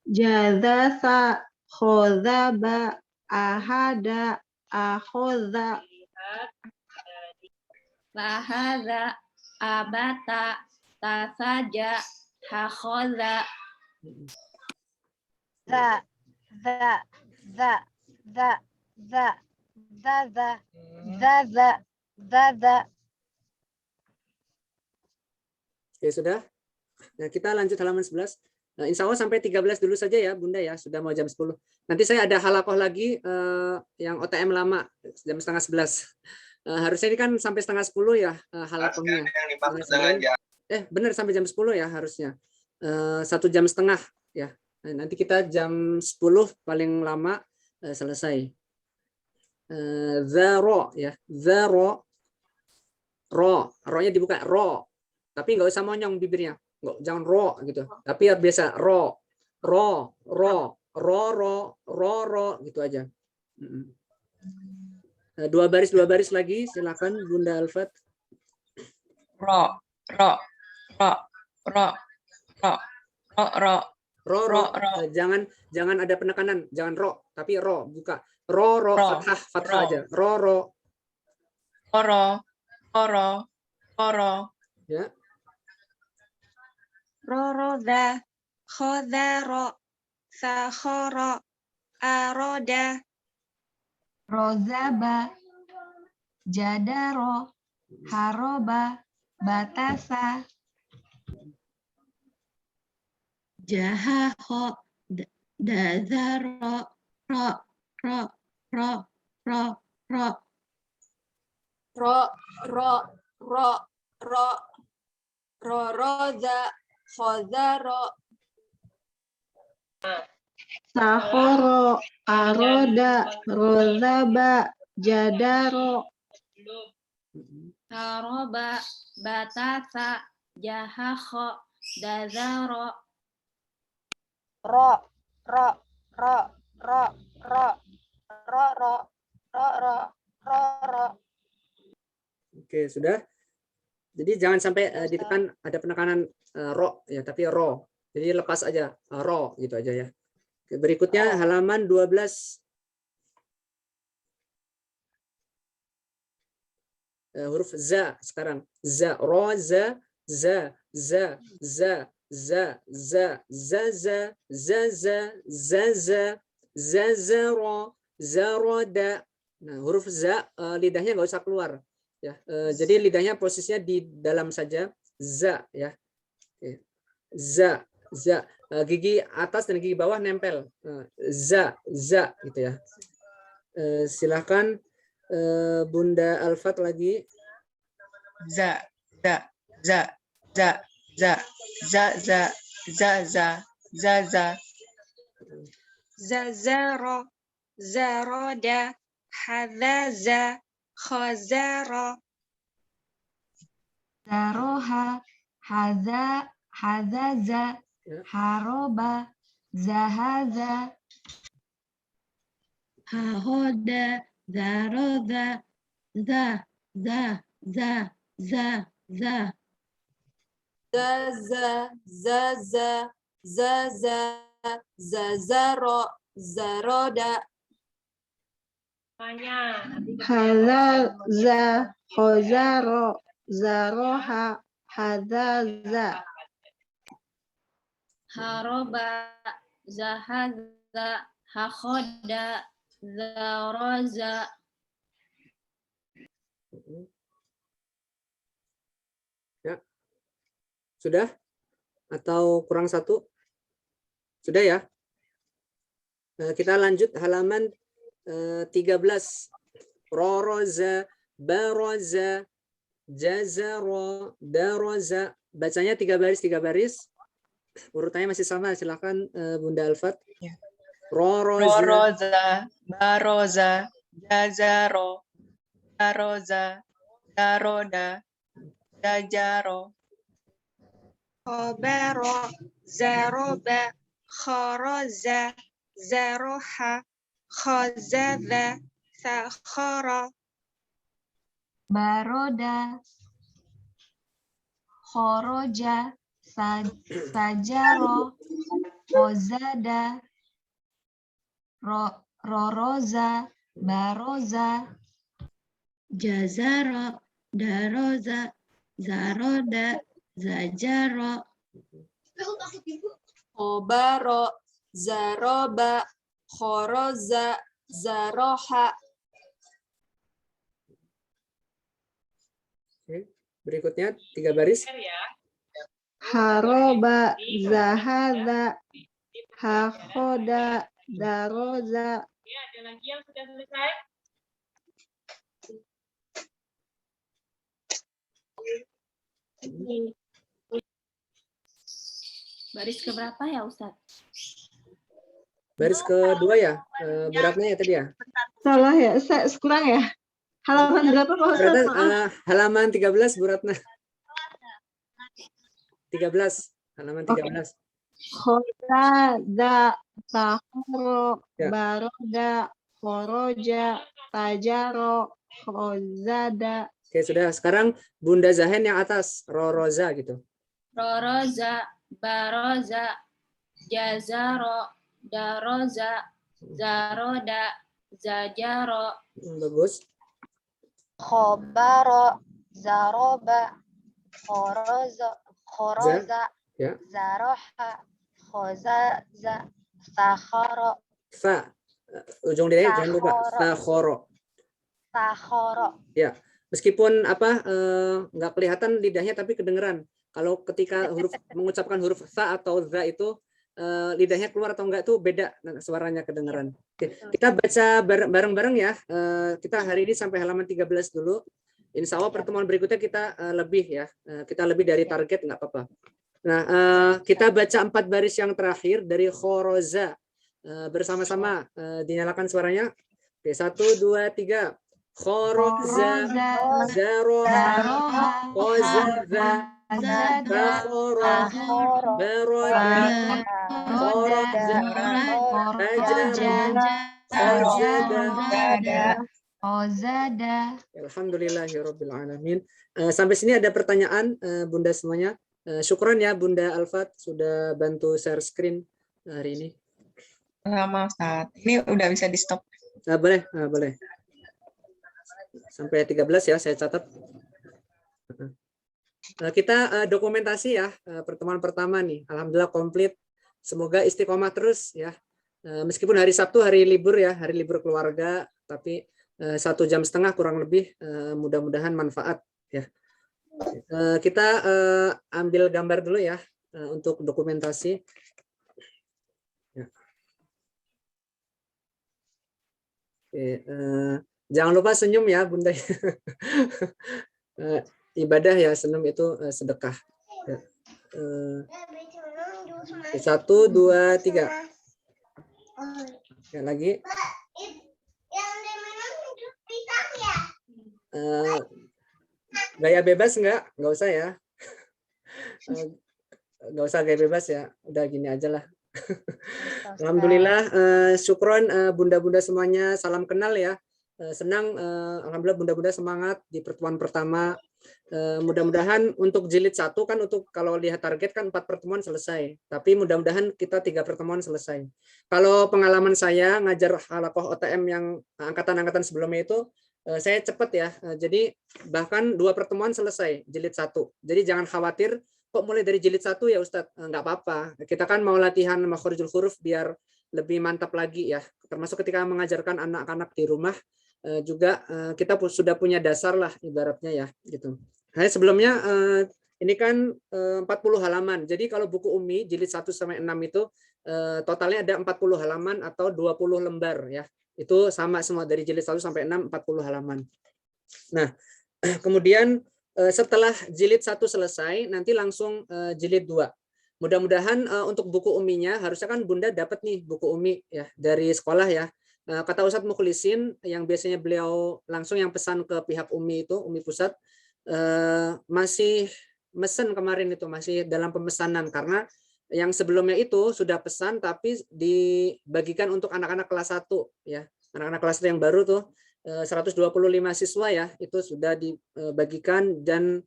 Jazasa, khozaba, ahada, akhoza. Lahada, abata, tasaja, hakhoza. Za, za, za, za, za, za, za. Oke, sudah. Nah, kita lanjut halaman 11. Nah, insya Allah sampai 13 dulu saja ya, Bunda ya. Sudah mau jam 10. Nanti saya ada halakoh lagi yang OTM lama, jam setengah 11. Harusnya ini kan sampai setengah 10 ya halakohnya. Benar sampai jam 10 ya harusnya. 1 jam setengah ya. Nah, nanti kita jam 10 paling lama selesai. Zaro ya. Zaro. Ro-nya dibuka. Ro. Tapi nggak usah monyong bibirnya. Nggak, jangan ro gitu. Tapi ya biasa ro. Ro. Ro. Ro. Ro. Ro. Ro. Gitu aja. 2 baris lagi. Silakan Bunda Alfat. Ro. Ro. Ro. Ro. Ro. Ro. Ro. Ro, ro. Jangan ada penekanan, jangan ro, tapi ro, buka. Ro, ro, fathah aja. Ro, ro. Ro, ro, ro. Ya. Ro, ro, za, khozaro, sakhoro, aroda. Rozaba, jadaro, haroba, batasa. Jahaho, dazaro, ro, ro, ro, ro, ro. Ro, ro, ro, ro, ro, roza, khozaro. Sahoro, aroda, rozaba, jadaro. Haroba, batasa, jahakho, dazaro. Ro, ro, ro, ro, ro, ro, ro, ro, ro, ro, ro. Oke, sudah. Jadi jangan sampai ditekan ada penekanan ro ya, tapi ro. Jadi lepas aja ro gitu aja ya. Oke, berikutnya halaman 12. Huruf za sekarang. Za, ro, za, za, za, za, za, za, za, za, za, za, za, za, za, za, ro, za, roda. Nah, huruf za lidahnya nggak usah keluar ya. Jadi lidahnya posisinya di dalam saja. Za ya. Oke. Za, za. Gigi atas dan gigi bawah nempel. Za, za gitu ya. Silahkan Bunda Alfat lagi. Za, za, za, za, za, za, za, za, za, za, za. Zazaro, zaroda, hadaza, khazaro. Zaroha, hazaza, haroba, zahaza. Hahoda, zaroda, za, za, za, za, za. Zaza, zaza, zaza, zazaro, zaroda. Halaza, khozaro, zaroha, hadaza. Haroba, zahaza, hakhoda, zaroza. Sudah? Atau kurang satu? Sudah ya? Kita lanjut halaman 13. Roroza, baroza, jazaro, daroza. Bacanya 3 baris. Urutannya masih sama. Silakan Bunda Alfat. Roroza, baroza, jazaro, daroza, daroda, jajaro. Khobaro, zaroba, khoroza, zaroha, khozada, sakhara. Baroda, khoroja, sajaro, khozada, roroza, baroza, jazaro, daroza, zaroda, zajaro. Khobaro, zaroba, khoroza, zaroha. Oke. Berikutnya 3 baris. Haroba, zahada, hakhoda, daroza. Ada lagi yang sudah selesai? Baris keberapa ya, Ustadz? Baris kedua ya, beratnya ya tadi ya? Salah ya, saya kurang ya. Halaman berapa Pak Ustadz? Berarti, Maaf. halaman 13 Bu Ratna. 13, halaman 13. Khozada, sahoro, Ya. baroda, khoroja, tajaro, khozada. Oke, sudah. Sekarang Bunda Zahen yang atas, Roroza gitu. Roroza, baroza, jazaro, daroza, zaroda, zajaro. Bagus. Khobaro, zaroba, khoroza, Ya. zaroha, khozaza, sakharo, Fa. Ujung lidahnya jangan lupa. Sakhoro. sakhoro. Ya. Meskipun nggak kelihatan lidahnya tapi kedengeran. Kalau ketika mengucapkan huruf sa atau za itu lidahnya keluar atau enggak itu beda suaranya kedengeran. Oke, kita baca bareng-bareng ya. Kita hari ini sampai halaman 13 dulu. Insya Allah pertemuan berikutnya kita lebih ya. Kita lebih dari target nggak apa-apa. Nah, kita baca 4 baris yang terakhir dari khoroza. Bersama-sama dinyalakan suaranya. Oke, 1, 2, 3. Khoroza, zaroha, khozada, bakhoro, baroda, khoroza, tajaro, khozada. Alhamdulillahirabbil alamin. Sampai sini ada pertanyaan Bunda semuanya. Syukron ya Bunda Alfat sudah bantu share screen hari ini. Maaf, Ustaz. Ini udah bisa di stop. Boleh, boleh. Sampai 13 ya, saya catat. Kita dokumentasi ya pertemuan pertama nih. Alhamdulillah komplit. Semoga istiqomah terus ya. Meskipun hari Sabtu hari libur ya, hari libur keluarga, tapi 1,5 jam kurang lebih, mudah-mudahan manfaat ya. Kita ambil gambar dulu ya untuk dokumentasi. Ya. Oke, jangan lupa senyum ya Bunda. Ibadah ya, senyum itu sedekah. Ya. 1, 2, 3. Ya, lagi. Gaya bebas enggak? Enggak usah ya. Enggak usah gaya bebas ya. Udah gini aja lah. Alhamdulillah, syukron bunda-bunda semuanya, salam kenal ya. Senang, alhamdulillah bunda-bunda semangat di pertemuan pertama. Mudah-mudahan untuk jilid 1 kan, untuk kalau lihat target kan 4 pertemuan selesai. Tapi mudah-mudahan kita 3 pertemuan selesai. Kalau pengalaman saya ngajar halaqah OTM yang angkatan-angkatan sebelumnya itu, saya cepat ya. Jadi bahkan 2 pertemuan selesai jilid 1. Jadi jangan khawatir. Kok mulai dari jilid 1 ya Ustadz? Nggak apa-apa. Kita kan mau latihan makhorijul huruf biar lebih mantap lagi ya. Termasuk ketika mengajarkan anak-anak di rumah juga kita sudah punya dasar lah ibaratnya ya gitu. Nah, sebelumnya ini kan 40 halaman. Jadi kalau buku Umi jilid 1 sampai 6 itu totalnya ada 40 halaman atau 20 lembar ya. Itu sama semua dari jilid 1 sampai 6 40 halaman. Nah, kemudian setelah jilid 1 selesai nanti langsung jilid 2. Mudah-mudahan untuk buku Uminya harusnya kan Bunda dapat nih buku Umi ya dari sekolah ya. Kata Ustadz Mukhlisin yang biasanya beliau langsung yang pesan ke pihak Umi itu, Umi Pusat, masih mesen kemarin itu, masih dalam pemesanan karena yang sebelumnya itu sudah pesan tapi dibagikan untuk anak-anak kelas 1 ya. Anak-anak kelas 1 yang baru tuh 125 siswa ya, itu sudah dibagikan dan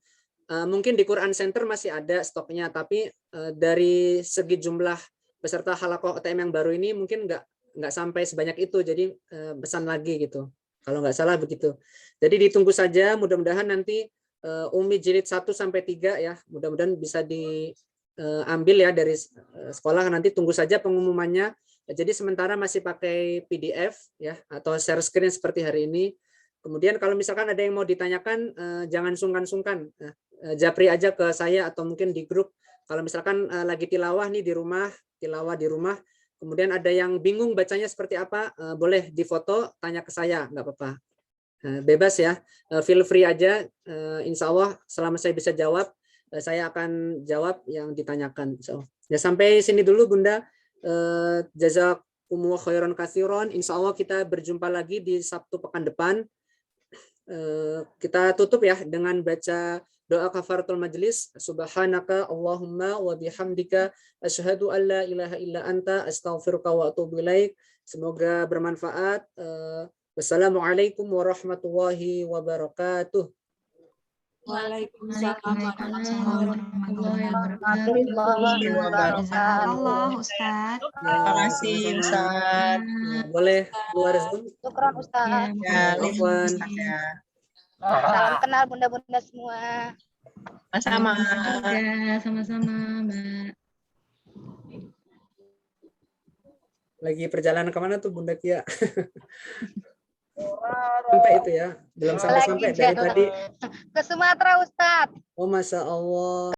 mungkin di Quran Center masih ada stoknya, tapi dari segi jumlah peserta Halaqah OTM yang baru ini mungkin nggak sampai sebanyak itu, jadi pesan lagi gitu. Kalau nggak salah begitu. Jadi ditunggu saja, mudah-mudahan nanti Umi jilid 1 sampai 3 ya, mudah-mudahan bisa diambil ya dari sekolah, nanti tunggu saja pengumumannya. Jadi sementara masih pakai PDF ya atau share screen seperti hari ini. Kemudian kalau misalkan ada yang mau ditanyakan jangan sungkan-sungkan. Japri aja ke saya atau mungkin di grup. Kalau misalkan lagi tilawah nih di rumah, tilawah di rumah, kemudian ada yang bingung bacanya seperti apa, boleh difoto, tanya ke saya, nggak apa-apa. Bebas ya, feel free aja. Insya Allah selama saya bisa jawab, saya akan jawab yang ditanyakan. So, ya sampai sini dulu Bunda. Jazakumullah khairan katsiran. Insya Allah kita berjumpa lagi di Sabtu pekan depan. Kita tutup ya dengan baca doa kafaratul majlis. Subhanaka Allahumma wa bihamdika asyhadu an la ilaha illa anta astaghfiruka wa atubu ilaik. Semoga bermanfaat. Wassalamualaikum warahmatullahi wabarakatuh. Waalaikumsalam warahmatullahi Allah Ustaz. Terima kasih Ustaz. Boleh keluar Zoom. Syukran Ustaz. Ya, Afwan. Salam kenal bunda-bunda semua. Sama-sama. Ya, sama-sama Mbak. Lagi perjalanan kemana tuh Bunda Kia? Sampai itu ya, belum sampai dari tadi. Ke Sumatera Ustaz. Oh Masya Allah.